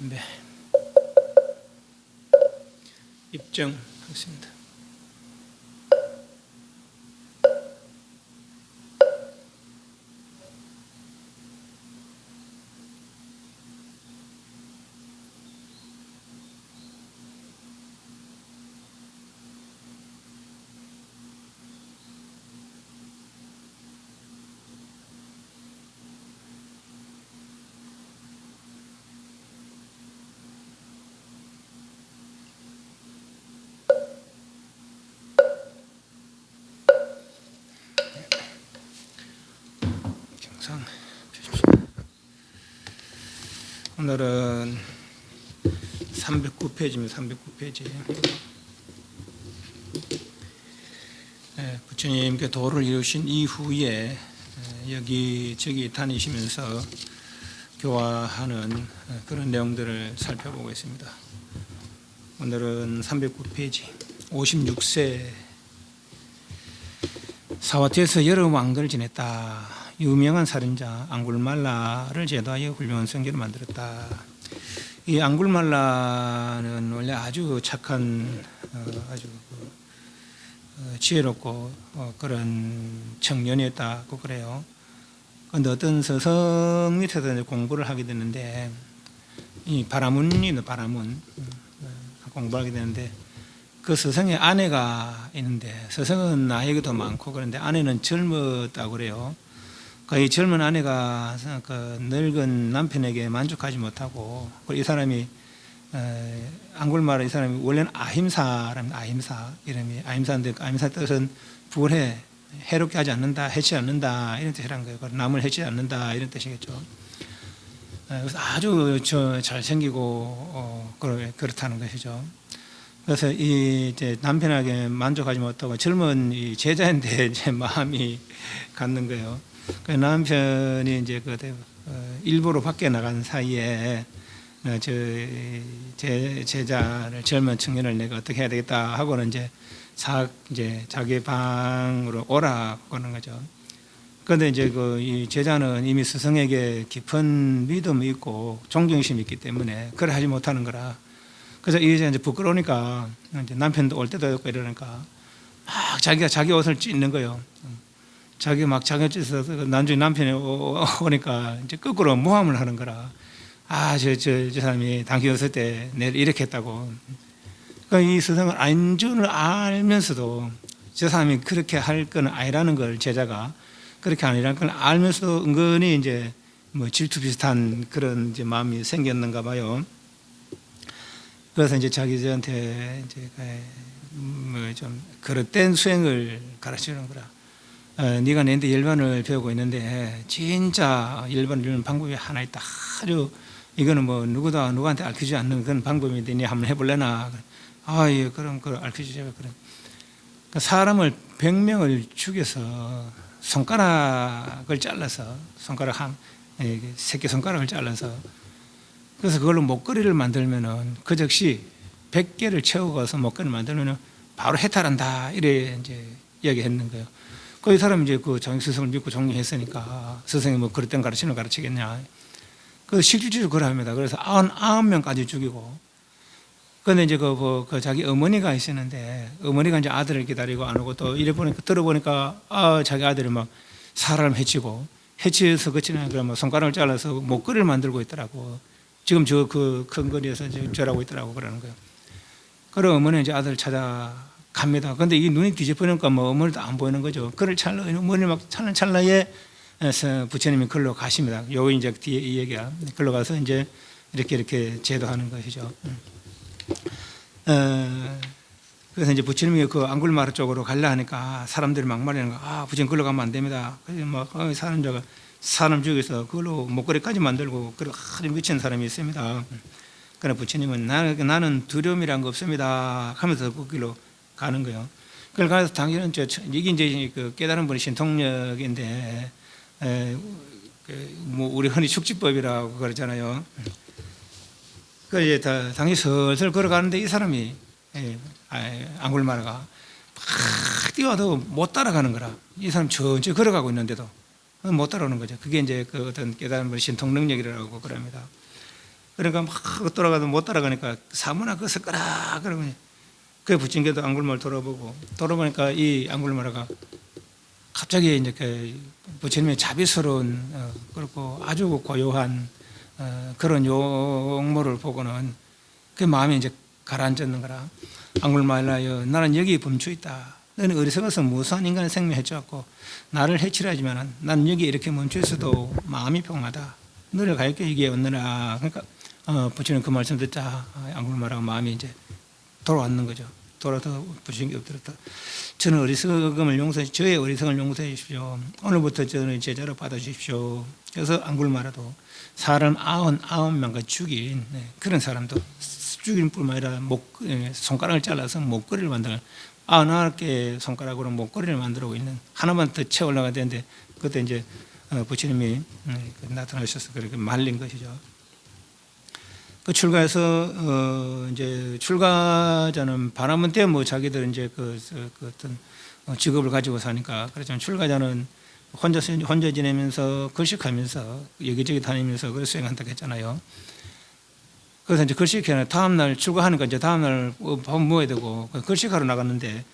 담배 입증하겠습니다. 경상 주십시오. 오늘은 309페이지입니다. 309페이지. 부처님께 도를 이루신 이후에 여기저기 다니시면서 교화하는 그런 내용들을 살펴보고 있습니다. 오늘은 309페이지 56세 사와티에서 여러 왕들을 지냈다. 유명한 살인자 앙굴말라를 제도하여 훌륭한 성계를 만들었다. 이 앙굴말라는 원래 아주 착한 아주 지혜롭고 그런 청년이었다고 그래요. 그런데 어떤 서성 밑에서 공부를 하게 되는데 이 바라문이 바라문 공부를 하게 되는데 그 서성의 아내가 있는데 서성은 나이가 더 많고 그런데 아내는 젊었다고 그래요. 이 젊은 아내가 그 늙은 남편에게 만족하지 못하고 이 사람이 앙굴마라 이 사람이 원래는 아힘사랍니다. 아힘사 이름이 아힘사인데 아힘사 뜻은 불해 해롭게 하지 않는다, 해치지 않는다 이런 뜻이란 거예요. 남을 해치지 않는다 이런 뜻이겠죠. 그래서 아주 잘생기고 그렇다는 것이죠. 그래서 이제 남편에게 만족하지 못하고 젊은 이 제자인데 이제 마음이 갖는 거예요. 그 남편이 이제 일부러 밖에 나간 사이에 제자를 젊은 청년을 내가 어떻게 해야 되겠다 하고는 이제 자기 방으로 오라고 하는 거죠. 그런데 이제 이 제자는 이미 스승에게 깊은 믿음이 있고 존경심이 있기 때문에 그걸 하지 못하는 거라. 그래서 이 여자 이제 부끄러우니까 이제 남편도 올 때도 없고 이러니까 막 자기가 자기 옷을 찢는 거예요. 자기 막 자기 찢어서 나중에 남편이 오니까 이제 거꾸로 모함을 하는 거라. 저 사람이 당신 없을 때 내를 이렇게 했다고. 그러니까 이 스승은 안준을 알면서도 저 사람이 그렇게 할 건 아니라는 걸 제자가 그렇게 아니라는 걸 알면서도 은근히 이제 뭐 질투 비슷한 그런 이제 마음이 생겼는가 봐요. 그래서 이제 자기한테 이제 뭐 좀 그릇된 수행을 가르치는 거라. 네가 내한테 열반을 배우고 있는데 진짜 열반을 배우는 방법이 하나 있다. 아주 이거는 뭐 누구한테 알려주지 않는 그런 방법인데 네 한번 해볼래나? 예, 그럼 그걸 알려주자고 그래. 그러니까 사람을 100명을 죽여서 손가락을 잘라서 새끼 손가락을 잘라서 그래서 그걸로 목걸이를 만들면은 그 즉시 100개를 채워가서 목걸이를 만들면은 바로 해탈한다 이래 이제 이야기했는 거예요. 그 사람이 이제 그 자기 스승을 믿고 존경했으니까 스승이 뭐 그릇된 가르치는 가르치겠냐. 그 실질적으로 그걸 합니다. 그래서 99명까지 죽이고. 그런데 이제 그 자기 어머니가 있었는데 어머니가 이제 아들을 기다리고 안 오고 또 이래 보니까 들어보니까 자기 아들이 막 사람을 해치어서 그치나 그러면 손가락을 잘라서 목걸이를 만들고 있더라고. 지금 저 그 큰 거리에서 지금 절하고 있더라고 그러는 거예요. 그럼 어머니는 이제 아들을 찾아갑니다. 근데 이 눈이 뒤집어니까 뭐 어머니도 안 보이는 거죠. 그를 어머니 막 찾는 찰나에 부처님이 글로 가십니다. 요 이제 뒤에 이 얘기야. 글로 가서 이제 이렇게 제도하는 것이죠. 그래서 이제 부처님이 그 앙굴마라 쪽으로 가려 하니까 사람들이 막말하는 거. 부처님 글로 가면 안 됩니다. 그래서 막 사람 죽여서 그걸로 목걸이까지 만들고 그런 아주 미친 사람이 있습니다. 그러나 부처님은 나는 두려움이란 거 없습니다 하면서 그 길로 가는 거예요. 그걸 가서 당연히 이게 이제 그 깨달은 분이 신통력인데 뭐 우리 흔히 축지법이라고 그러잖아요. 그 이제 당연히 슬슬 걸어가는데 이 사람이 앙굴마라가 막 뛰어도 못 따라가는 거라. 이 사람 천천히 걸어가고 있는데도 못 따라오는 거죠. 그게 이제 그 어떤 깨달은 분의 신통 능력이라고 그럽니다. 그러니까 막 돌아가도 못 따라가니까 사문아 그거 섞어라 그러면 그 부침개도 안굴마를 돌아보니까 이 안굴마가 갑자기 이제 그 부처님의 자비스러운 그리고 아주 고요한 그런 용모를 보고는 그 마음이 이제 가라앉는 거라. 안굴마일라여 나는 여기 범주 있다. 너는 어리석어서 무수한 인간의 생명을 해치웠고 나를 해치려 하지만 나는 여기 이렇게 멈춰 있어도 마음이 평하다. 너를 가르쳐 여기에 왔느라. 그러니까 부처님 그 말씀 듣자 안굴마라고 마음이 이제 돌아왔는 거죠. 돌아서 부처님께 엎드렸다. 저는 어리석음을 용서해 저의 어리석음을 용서해 주십시오. 오늘부터 저는 제자로 받아주십시오. 그래서 안굴마라도 사람 99명과 죽인 그런 사람도 죽일 뿐만 아니라 손가락을 잘라서 목걸이를 만들어 99개 손가락으로 목걸이를 만들고 있는 하나만 더 채 올라가야 되는데 그때 이제 부처님이 나타나셔서 그렇게 말린 것이죠. 그 출가해서 이제 출가자는 바람은 때 뭐 자기들 이제 그 어떤 직업을 가지고 사니까 그렇지만 출가자는 혼자 지내면서 글식하면서 여기저기 다니면서 그걸 수행한다고 했잖아요. 그래서 이제 글식회는 다음날 출가하니까 이제 다음날 밥 먹어야 되고 글식하러 나갔는데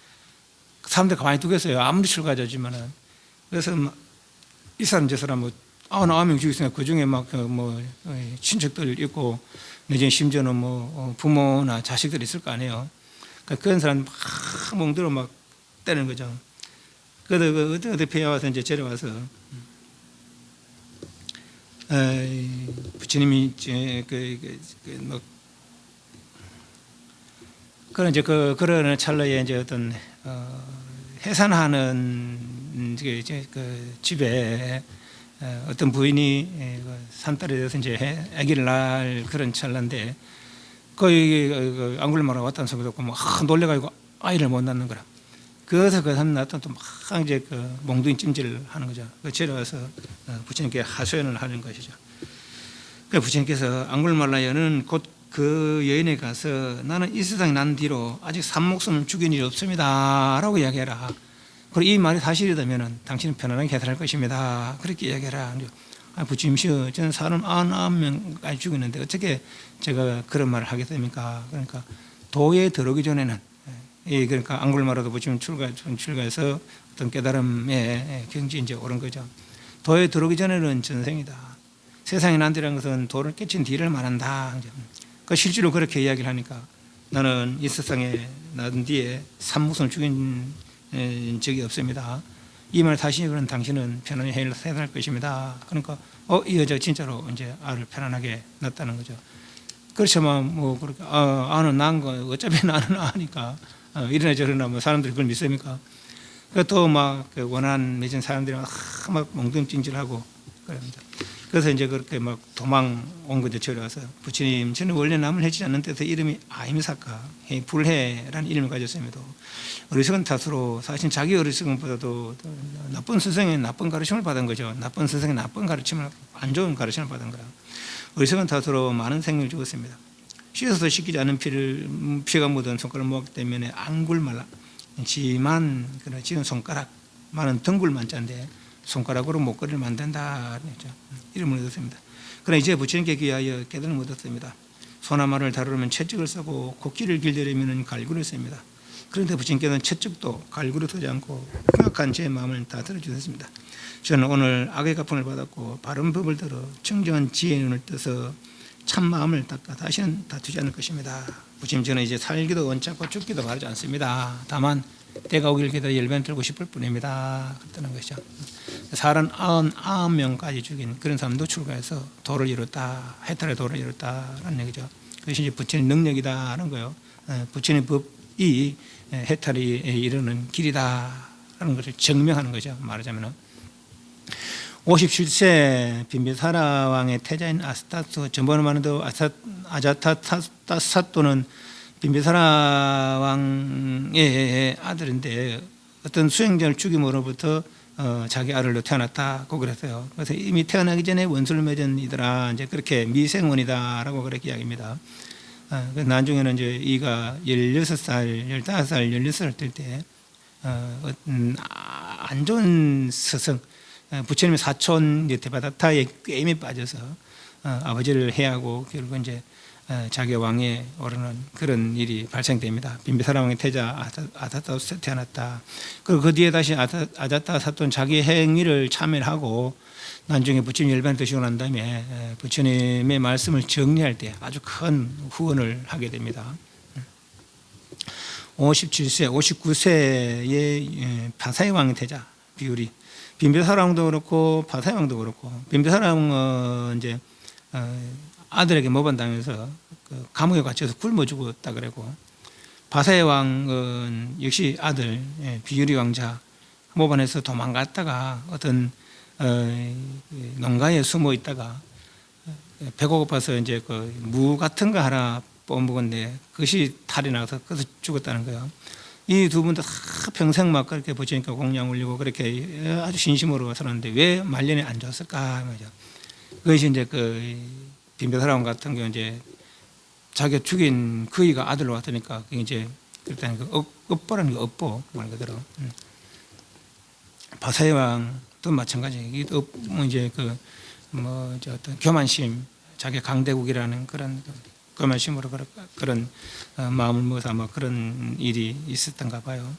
사람들 가만히 두겠어요. 아무리 출가자지만은. 그래서 이 사람 저 사람 뭐 99명 죽였으니까 그 중에 막 뭐 친척들 있고 내지는 심지어는 뭐 부모나 자식들 있을 거 아니에요. 그러니까 그런 사람 막 멍들어 막 때리는 거죠. 그래도 어디 배에 와서 이제 데려와서 부처님이 뭐 그런 이제 그런 찰나에 이제 어떤 해산하는 이제 그 집에 어떤 부인이 산딸에 대해서 이제 아기를 낳을 그런 찰나인데 그 안굴마가 왔다는 소리 듣고 막 놀래가지고 아이를 못 낳는 거라. 그래서 그 사람 낳았던 또 막 이제 그 몽둥이 찜질을 하는 거죠. 그 데려와서 부처님께 하소연을 하는 것이죠. 그 부처님께서 안굴말라여는 곧 그 여인에 가서 나는 이 세상에 난 뒤로 아직 산목숨을 죽인 일이 없습니다 라고 이야기해라. 그리고 이 말이 사실이라면 당신은 편안하게 해탈할 것입니다. 그렇게 이야기해라. 부처님시여 저는 사람 99명까지 죽였는데 어떻게 제가 그런 말을 하게 됩니까? 그러니까 도에 들어오기 전에는 그러니까 안굴마라도 부처님 출가해서 어떤 깨달음의 경지에 이제 오른 거죠. 도에 들어오기 전에는 전생이다. 세상에 난다는 것은 도를 깨친 뒤를 말한다. 그 실제로 그렇게 이야기를 하니까 나는 이 세상에 난 뒤에 산목숨을 죽인 적이 없습니다. 이 말 다시 그런 당신은 편안히 해탈할 것입니다. 그러니까 이 여자 진짜로 이제 아를 편안하게 낳았다는 거죠. 그렇지만 뭐 그렇게 아는 낳은 거 어차피 나는 아니까 이러나 저러나 뭐 사람들이 그걸 믿습니까? 또 막 원한 맺은 사람들이 막 몽둥찜질하고 그럽니다. 그래서 이제 그렇게 막 도망 온 거죠. 저리 와서 부처님 저는 원래 남을 해치지 않는 데서 이름이 아임사카 불해라는 이름을 가졌음에도 어리석은 탓으로 사실 자기 어리석음보다도 나쁜 스승의 나쁜 가르침을 받은 거죠. 나쁜 스승의 나쁜 가르침을 안 좋은 가르침을 받은 거라. 어리석은 탓으로 많은 생명을 죽었습니다. 씻어서 씻기지 않은 피가 묻은 손가락을 모았기 때문에 안굴말라 지만 지은 손가락 많은 덩굴만 짠데 손가락으로 목걸이를 만든다 이름을 얻었습니다. 그러나 이제 부처님께 귀하여 깨달음을 얻었습니다. 소나마를 다루려면 채찍을 쓰고 곡기를 길들이면 갈구를 씁니다. 그런데 부처님께서는 채찍도 갈구를 쓰지 않고 흉악한 제 마음을 다 들어주셨습니다. 저는 오늘 악의 가풍을 받았고 바른 법을 들어 청정한 지혜의 눈을 떠서 참 마음을 닦아 다시는 다투지 않을 것입니다. 부처님 저는 이제 살기도 원찮고 죽기도 바라지 않습니다. 다만 때가 오길 기다려 열변 들고 싶을 뿐입니다. 그랬다는 것이죠. 사람 99명까지 죽인 그런 사람도 출가해서 도를 이뤘다. 해탈의 도를 이뤘다라는 얘기죠. 그것이 이제 부처님 능력이다라는 거예요. 부처님 법이 해탈에 이르는 길이다라는 것을 증명하는 거죠. 말하자면은 57세 빈비사라 왕의 태자인 아스타스 전번에 말한 아자타사토는 빈비사라 왕의 아들인데 어떤 수행자를 죽임으로부터 자기 아들로 태어났다고 그랬어요. 그래서 이미 태어나기 전에 원수를 맺은 이들아 이제 그렇게 미생원이다라고 그렇게 이야기합니다. 나중에는 이제 이가 16살, 15살, 16살 될 때 안 좋은 스승 부처님의 사촌 대바다타의 게임에 빠져서 아버지를 해하고 결국 이제 자기 왕에 오르는 그런 일이 발생됩니다. 빈비사라 왕의 태자 아다타도 태어났다. 그리고 그 뒤에 다시 아다타사토는 자기 행위를 참여하고 나중에 부처님 열반을 드시고 난 다음에 부처님의 말씀을 정리할 때 아주 큰 후원을 하게 됩니다. 57세, 59세의 파사의 왕의 태자 비율이 빈비사라 왕도 그렇고 파사의 왕도 그렇고 빈비사라 왕은 이제 아들에게 모반당해서 그 감옥에 갇혀서 굶어 죽었다 그러고 파사의 왕은 역시 아들 비유리 왕자 모반에서 도망갔다가 어떤 농가에 숨어 있다가 배가 고파서 이제 그 무 같은 거 하나 뽑아먹었는데 그것이 탈이 나서 그래서 죽었다는 거예요. 이 두 분도 다 평생 막 그렇게 부처님께 공양 올리고 그렇게 아주 진심으로 살았는데 왜 말년에 안 좋았을까 말이죠. 그것이 이제 그 빈비사라 왕 같은 경우 이제 자기가 죽인 그이가 아들로 왔으니까 그게 이제 일단 그 업보라는 게 업보 말 그대로. 파사의 왕도 마찬가지. 이제 그 뭐 어떤 교만심, 자기 강대국이라는 그런 교만심으로 그런 마음을 먹어서 아마 그런 일이 있었던가 봐요.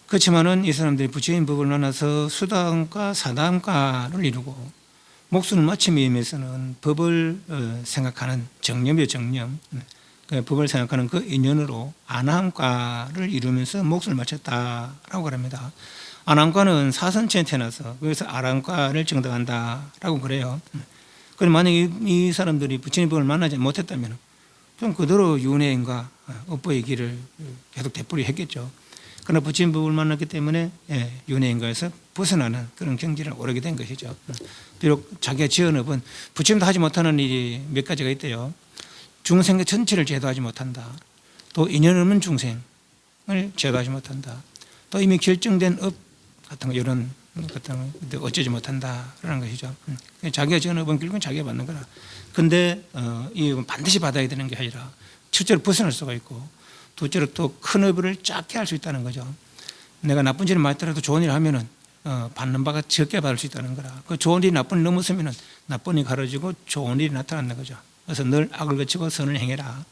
그렇지만은 이 사람들이 부처님 법을 만나서 수다함과 사다함과를 이루고 목숨을 마침에 임해서는 법을 생각하는 정념이요 정념. 법을 생각하는 그 인연으로 아나함과를 이루면서 목숨을 마쳤다라고 합니다. 아나함과는 사선체에 태어나서 그래서 아라함과를 정당한다라고 그래요. 그럼 만약에 이 사람들이 부처님 법을 만나지 못했다면 좀 그대로 윤회인과 업보의 길을 계속 되풀이 했겠죠. 그러나 부처님 법을 만났기 때문에 윤회인과에서 벗어나는 그런 경지를 오르게 된 것이죠. 비록 자기가 지은 업은 부처님도 하지 못하는 일이 몇 가지가 있대요. 중생의 전체를 제도하지 못한다. 또 인연 없는 중생을 제도하지 못한다. 또 이미 결정된 업 같은 거 이런 같은 거 어쩌지 못한다라는 것이죠. 자기가 지은 업은 결국은 자기가 받는 거라. 근데 이 반드시 받아야 되는 게 아니라 첫째로 벗어날 수가 있고 둘째로 또 큰 업을 작게 할 수 있다는 거죠. 내가 나쁜 일을 많더라도 좋은 일을 하면은 받는 바가 적게 받을 수 있다는 거라. 그 좋은 일이 나쁜 일을 넘어서면은 나쁜 일이 가려지고 좋은 일이 나타난다는 거죠. 그래서 늘 악을 거치고 선을 행해라.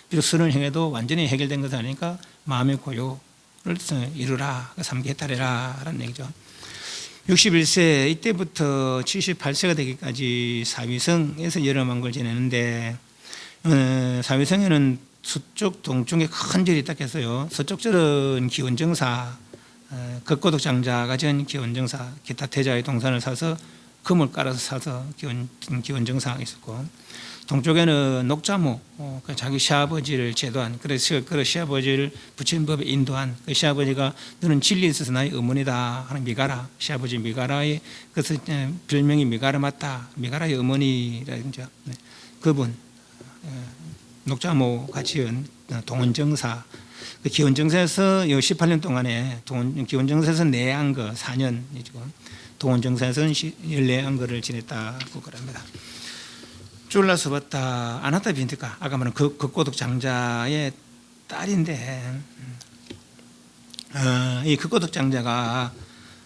비록 선을 행해도 완전히 해결된 것은 아니니까 마음의 고요를 이루라. 삼계해탈해라 라는 얘기죠. 61세 이때부터 78세가 되기까지 사위성에서 여러 만걸 지내는데 사위성에는 서쪽 동쪽에 큰 절이 딱 했어요. 서쪽 절은 기원정사 극고독 장자가 지은 기원정사 기타 태자의 동산을 사서 금을 깔아서 사서 기원정사가 있었고 동쪽에는 녹자모 자기 시아버지를 제도한 그래서 그 시아버지를 부처님법에 인도한 그 시아버지가 너는 진리에 있어서 나의 어머니다 하는 미가라 시아버지 미가라의 그래서 별명이 미가라 맞다 미가라의 어머니라든지 그분 녹자모가 지은 동원정사 그 기원정사에서 18년 동안에 기원정사에서 내안거 4년이죠. 동원정사에서는 14안거를 지냈다고 그럽니다. 쫄라서봤다 아나타 빈티카 아까 말한 그 극고독 장자의 딸인데 이 극고독 장자가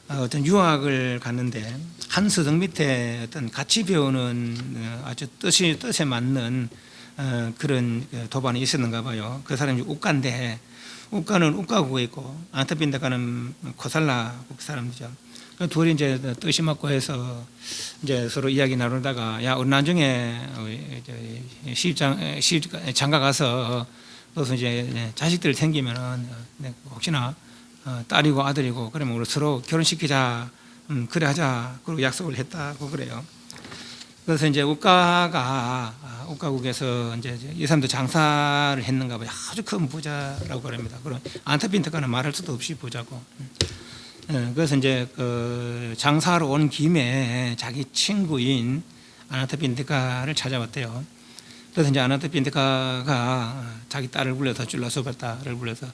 어떤 유학을 갔는데 한 서당 밑에 어떤 같이 배우는 아주 뜻에 맞는 그런 도반이 있었는가 봐요. 그 사람이 우가인데 우가는 우가국에 있고 아나타 빈티카는 코살라국 사람이죠. 그 둘이 이제 뜻이 맞고 해서 이제 서로 이야기 나누다가 야 우리 나중에 장가 가서 그래서 이제 자식들 생기면은 혹시나 딸이고 아들이고 그러면 우리 서로 결혼시키자 그래 하자 그리고 약속을 했다고 그래요. 그래서 이제 우가국에서 이제 이 사람도 장사를 했는가 봐요. 아주 큰 부자라고 그럽니다. 그럼 아나타 빈티카는 말할 수도 없이 부자고. 그래서 이제 그 장사하러 온 김에 자기 친구인 아나타 빈티카를 찾아왔대요. 그래서 이제 아나타 빈티카가 자기 딸을 불러서 줄라소바타를 불러서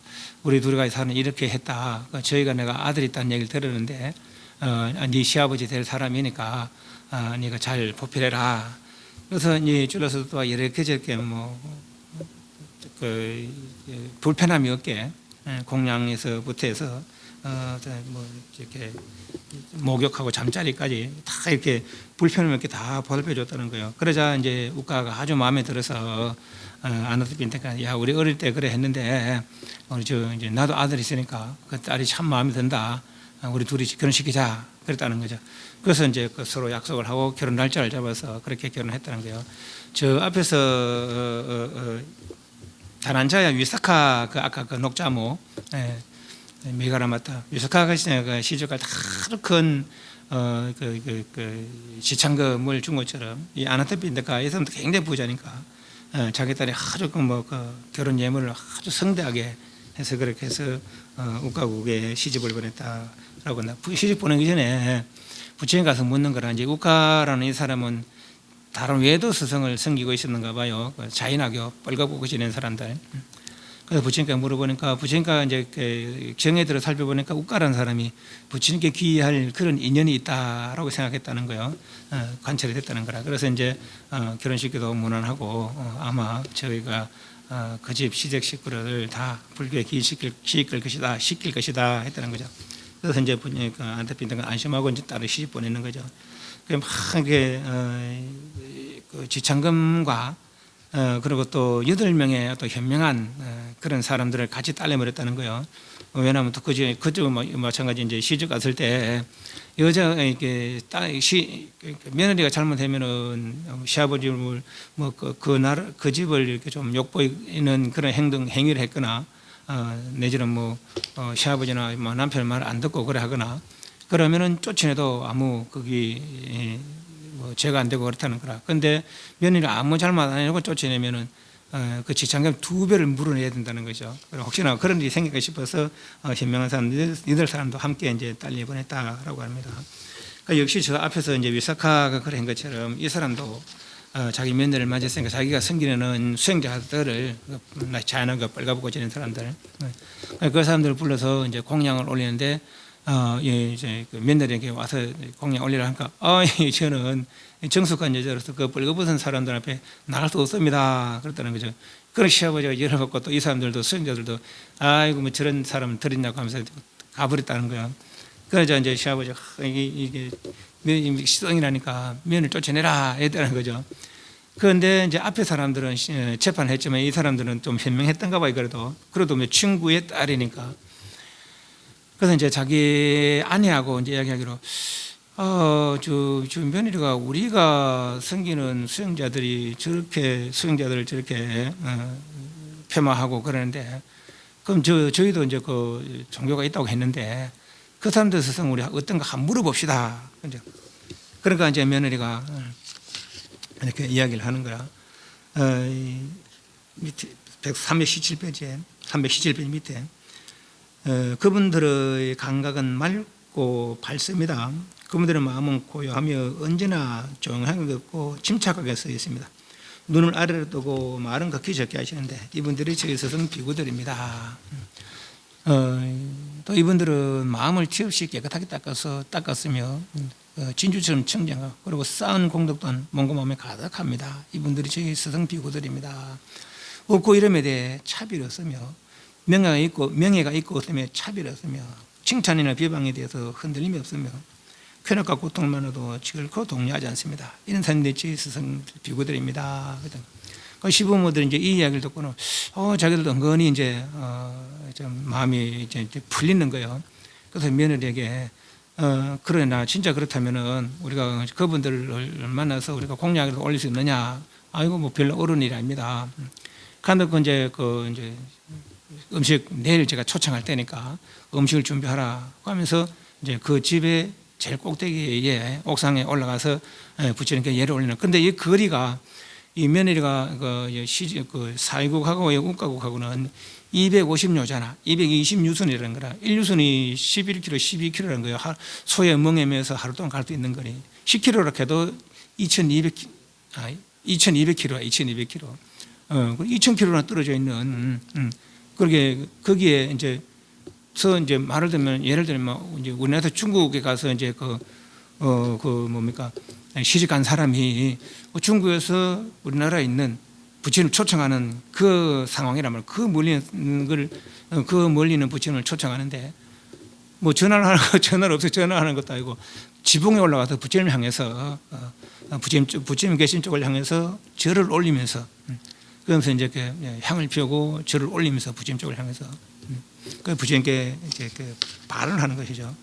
우리 둘이가 사는 이렇게 했다. 저희가 내가 아들이 있다는 얘기를 들었는데 네 시아버지 될 사람이니까 네가 잘 보필해라. 그래서 이 줄라소바타가 이렇게 저렇게 그 불편함이 없게 공양에서부터 해서 뭐 이렇게 목욕하고 잠자리까지 다 이렇게 불편을 이렇게 다 보살펴 줬다는 거예요. 그러자 이제 우가가 아주 마음에 들어서 아나토빈테가 야 우리 어릴 때 그래 했는데 우리 저 이제 나도 아들이 있으니까 그 딸이 참 마음에 든다. 우리 둘이 결혼시키자 그랬다는 거죠. 그래서 이제 그 서로 약속을 하고 결혼 날짜를 잡아서 그렇게 결혼했다는 거예요. 저 앞에서 다란자야 위사카 그 아까 그 녹자모 메가라마타 위사카가 시주가 아주 큰 시창금을 준 것처럼 이 아나토빈테가 이 사람도 굉장히 부자니까 자기 딸이 아주 그 결혼 예물을 아주 성대하게 해서 그렇게 해서 우가국에 시집을 보냈다라고 시집 보내기 전에 부처님 가서 묻는 거라 이제 우가라는 이 사람은 다른 외도 스승을 섬기고 있었는가 봐요. 자인학교 뻘겋고 지낸 사람들. 그래서 부처님께 물어보니까 부처님과 이제 정에 들어 살펴보니까 우가라는 사람이 부처님께 귀의할 그런 인연이 있다라고 생각했다는 거예요. 관찰이 됐다는 거라. 그래서 이제 결혼식도 무난하고 아마 저희가 그 집 시댁 식구를 다 불교에 기시킬 것이다 했다는 거죠. 그래서 이제 아나토빈테가 안심하고 이제 딸을 시집 보내는 거죠. 막 이렇게 그 지창금과 그리고 또 8명의 또 현명한 그런 사람들을 같이 딸려버렸다는 거예요. 왜냐하면 또 그쪽 마찬가지 이제 시집 갔을 때 여자 이렇게 며느리가 잘못하면은 시아버지를 뭐 그 집을 이렇게 좀 욕보이는 그런 행위를 했거나 내지는 뭐 시아버지나 뭐 남편 말 안 듣고 그래 하거나 그러면은 쫓아내도 아무 거기 뭐 죄가 안 되고 그렇다는 거라. 근데 며느리 아무 잘못 안 하고 쫓아내면은 그 지창금 2배를 물어내야 된다는 거죠. 혹시나 그런 일이 생길까 싶어서 현명한 사람, 이들 사람도 함께 이제 딸려 보냈다라고 합니다. 그러니까 역시 저 앞에서 이제 위사카가 그런 것처럼 이 사람도 자기 며느리를 맞았으니까 자기가 섬기는 수행자들을 자연하게 빨가벗고 지낸 사람들, 그 사람들을 불러서 이제 공양을 올리는데 이제 그 며느리에게 와서 공양 올리라 하니까 저는 정숙한 여자로서 그 뻘거벗은 사람들 앞에 나갈 수 없습니다. 그랬다는 거죠. 그런 시아버지가 열어갖고 또 이 사람들도 수행자들도 아이고 뭐 저런 사람 들었냐고 하면서 가버렸다는 거예요. 그러자 이제 시아버지가 이게 시성이라니까 며느리 쫓아내라 했다는 거죠. 그런데 이제 앞에 사람들은 재판을 했지만 이 사람들은 좀 현명했던가 봐요. 그래도 뭐 친구의 딸이니까. 그래서 이제 자기 아내하고 이제 이야기하기로 저 며느리가 우리가 섬기는 수행자들이 수행자들을 저렇게 폄하하고 그러는데 그럼 저희도 이제 그 종교가 있다고 했는데 그 사람들 스승 우리 어떤가 한번 물어봅시다. 그러니까 이제 며느리가 이렇게 이야기를 하는 거야. 밑에 317페이지 밑에 그분들의 감각은 맑고 밝습니다. 그분들의 마음은 고요하며 언제나 조용하게 걷고 침착하게 서 있습니다. 눈을 아래로 뜨고 말은 극히 적게 하시는데 이분들이 저희 스승 비구들입니다. 또 이분들은 마음을 티 없이 깨끗하게 닦았으며 진주처럼 청정하고 그리고 쌓은 공덕 또한 몸과 마음에 가득합니다. 이분들이 저희 스승 비구들입니다. 없고 이름에 대해 차별이 없으며 명예가 있고 없으며 차별이 없으며 칭찬이나 비방에 대해서 흔들림이 없으며 쾌락과 고통만으로도 지글고 동요하지 않습니다. 이런 사람들이 저희 스승 비구들입니다. 그 시부모들이 이제 이 이야기를 듣고는 자기들도 은근히 이제 좀 마음이 이제 풀리는 거예요. 그래서 며느리에게 그러나 진짜 그렇다면은 우리가 그분들을 만나서 우리가 공약을 올릴 수 있느냐? 아이고 뭐 별로 어려운 일이 아닙니다. 그런데 이제 음식 내일 제가 초청할 때니까 음식을 준비하라 하면서 이제 그 집에 제일 꼭대기에 옥상에 올라가서 부처님께 예를 올리는. 근데 이 거리가 이 며느리가 그 사위국하고 우가국하고는 250료잖아. 220유순이라는 거라. 1유순이 11km, 12km라는 거예요. 소에 멍에면서 하루 동안 갈 수 있는 거리. 10km라 해도 2200km, 2200km. 2000km나 떨어져 있는. 그러게 거기에 이제 말을 들면 예를 들면 이제 우리나라 중국에 가서 이제 뭡니까 시집간 사람이 중국에서 우리나라에 있는 부처님을 초청하는 그 상황이란 말이에요. 그 멀리 있는 부처님을 초청하는데 뭐 전화를 하는 거 전화를 없어 전화하는 것도 아니고 지붕에 올라가서 부처님을 향해서 부처님 계신 쪽을 향해서 절을 올리면서 그러면서 이제 향을 피우고 절을 올리면서 부처님 쪽을 향해서 그 부처님께 이제 발언을 하는 것이죠.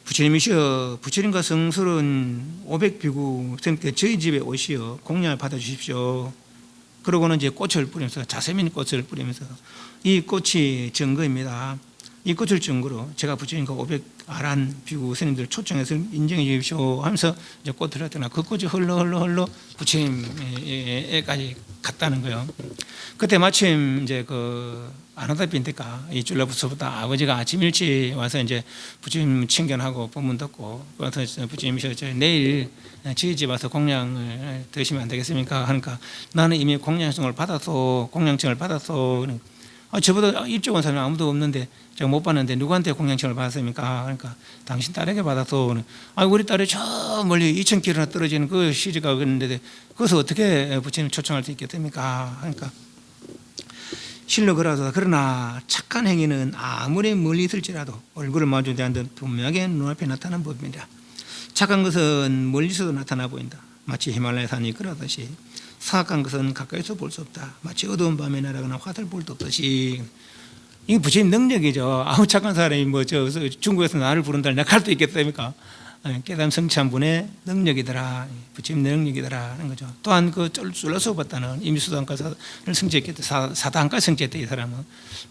부처님이시여, 부처님과 성스러운 500비구 선생님께 저희 집에 오시어 공양을 받아주십시오. 그러고는 이제 꽃을 뿌리면서 자세민 꽃을 뿌리면서 이 꽃이 증거입니다. 이 꽃을 증거로 제가 부처님과 500아란 비구 스님들 초청해서 인정해 주십시오 하면서 이제 꽃을 했더나 그 꽃이 흘러 부처님에까지 갔다는 거예요. 그때 마침 이제 아나다빈데가 이 줄라부서보다 아버지가 아침 일찍 와서 이제 부처님 친견하고 법문 듣고 와서 부처님이셔 내일 저희 집 와서 공양을 드시면 안 되겠습니까? 하니까 나는 이미 공양청을 받았어. 저보다 일찍 온 사람이 아무도 없는데 제가 못 받는데 누구한테 공양청을 받았습니까? 그러니까 당신 딸에게 받았어. 우리 딸이 저 멀리 2,000km나 떨어지는 그 시집가 있는데 거기서 어떻게 부처님 초청할 수 있겠습니까? 그러니까 실로 그러나 착한 행위는 아무리 멀리 있을지라도 얼굴을 마주 대한들 분명하게 눈앞에 나타나는 법입니다. 착한 것은 멀리서도 나타나 보인다. 마치 히말라야 산이 그러듯이 사악한 것은 가까이서 볼 수 없다. 마치 어두운 밤에 날아가는 화살 볼 듯 없듯이. 이게 부처님 능력이죠. 아무 착한 사람이 중국에서 나를 부른다니 내가 갈 수 있겠습니까? 깨달음 성취한 분의 능력이더라. 부처님 능력이더라 하는 거죠. 또한 쫄라서 봤다는 임수단가를 성취했겠다. 사단까지 성취했다 이 사람은.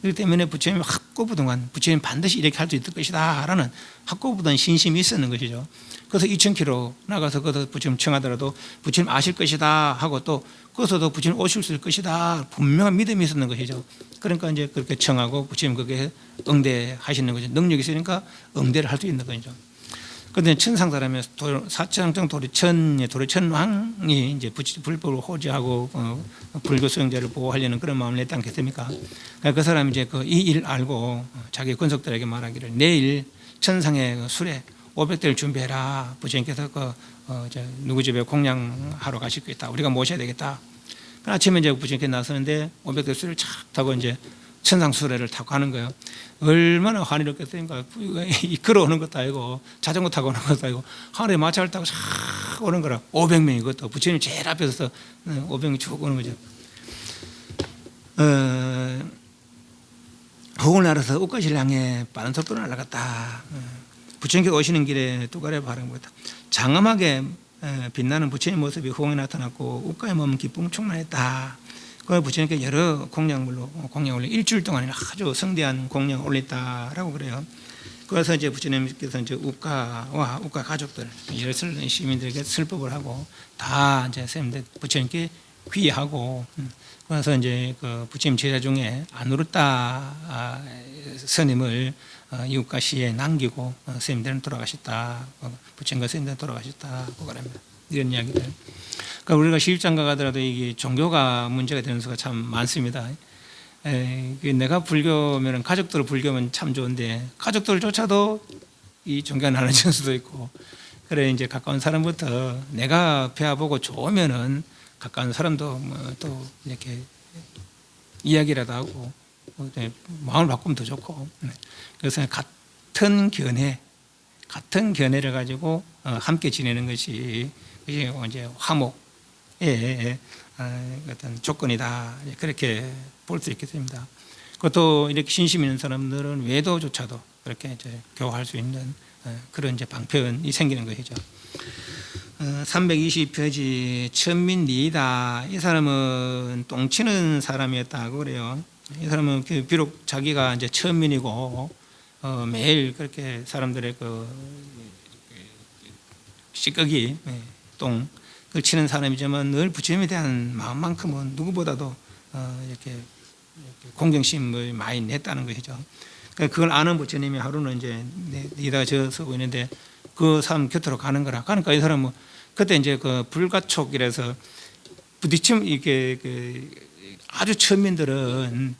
그렇기 때문에 부처님 확고부동한 부처님 반드시 이렇게 할 수 있을 것이다 라는 확고부동한 신심이 있었는 것이죠. 그래서 2,000km 나가서 거기서 부처님 청하더라도 부처님 아실 것이다 하고 또 거기서도 부처님 오실 수 있을 것이다 분명한 믿음이 있었는 것이죠. 그러니까 이제 그렇게 청하고 부처님 거기에 응대하시는 거죠. 능력이 있으니까 응대를 할 수 있는 거죠. 그런데 천상사람의 사천왕정 도리천왕이 이제 불법을 호지하고 불교 수행자를 보호하려는 그런 마음을 냈지 않겠습니까? 그러니까 그 사람이 이제 이 일 알고 자기 권속들에게 말하기를 내일 천상의 수레 500대를 준비해라. 부처님께서 누구 집에 공양하러 가실 거 있다. 우리가 모셔야 되겠다. 아침에 이제 부처님께 나서는데 500대 수레를 착 타고 이제 천상 수레를 타고 가는 거예요. 얼마나 환희롭겠습니까? 걸어오는 것도 아니고 자전거 타고 오는 것도 아니고 하늘에 마차를 타고 쫙 오는 거라. 500명이 그것도 부처님 제일 앞에서 500명이 쭉 오는 거죠. 호을 날아서 옷가시를 향해 빠른 속도로 날아갔다. 부처님께 오시는 길에 뚜가레 바른 거다. 장엄하게 빛나는 부처님 모습이 후공에 나타났고 옷가에 머문 기쁨 충만했다. 그 부처님께 여러 공양물로 공양을 일주일 동안이나 아주 성대한 공양을 올렸다라고 그래요. 그래서 이제 부처님께서 이제 우가와 우가 가족들 여러 시민들에게 설법을 하고 다 이제 선생님들 부처님께 귀의하고 그래서 이제 부처님 제자 중에 아누르타 스님을 이웃가시에 남기고 스님들은 돌아가셨다. 부처님과 스님들은 돌아가셨다고 말합니다. 이런 이야기들. 그러니까 우리가 시집장가 가더라도 이게 종교가 문제가 되는 수가 참 많습니다. 내가 불교면 가족들 불교면 참 좋은데 가족들조차도 이 종교가 나눠질 수도 있고 그래 이제 가까운 사람부터 내가 배워보고 좋으면은 가까운 사람도 또 이렇게 이야기라도 하고 마음을 바꾸면 더 좋고 그래서 같은 견해를 가지고 함께 지내는 것이 이제 화목의 어떤 조건이다 그렇게 볼 수 있겠습니다. 그것도 이렇게 신심 있는 사람들은 외도조차도 그렇게 이제 교화할 수 있는 그런 이제 방편이 생기는 것이죠. 320페이지 천민리이다. 이 사람은 똥치는 사람이었다고 그래요. 이 사람은 비록 자기가 이제 천민이고 매일 그렇게 사람들의 찌꺼기 똥을 치는 사람이지만 늘 부처님에 대한 마음만큼은 누구보다도 이렇게 공경심을 많이 냈다는 것이죠. 그걸 아는 부처님이 하루는 이제 니다가 저 서고 있는데 그 사람 곁으로 가는 거라. 그러니까 이 사람은 그때 이제 불가촉이라서 부딪히면 이게 아주 천민들은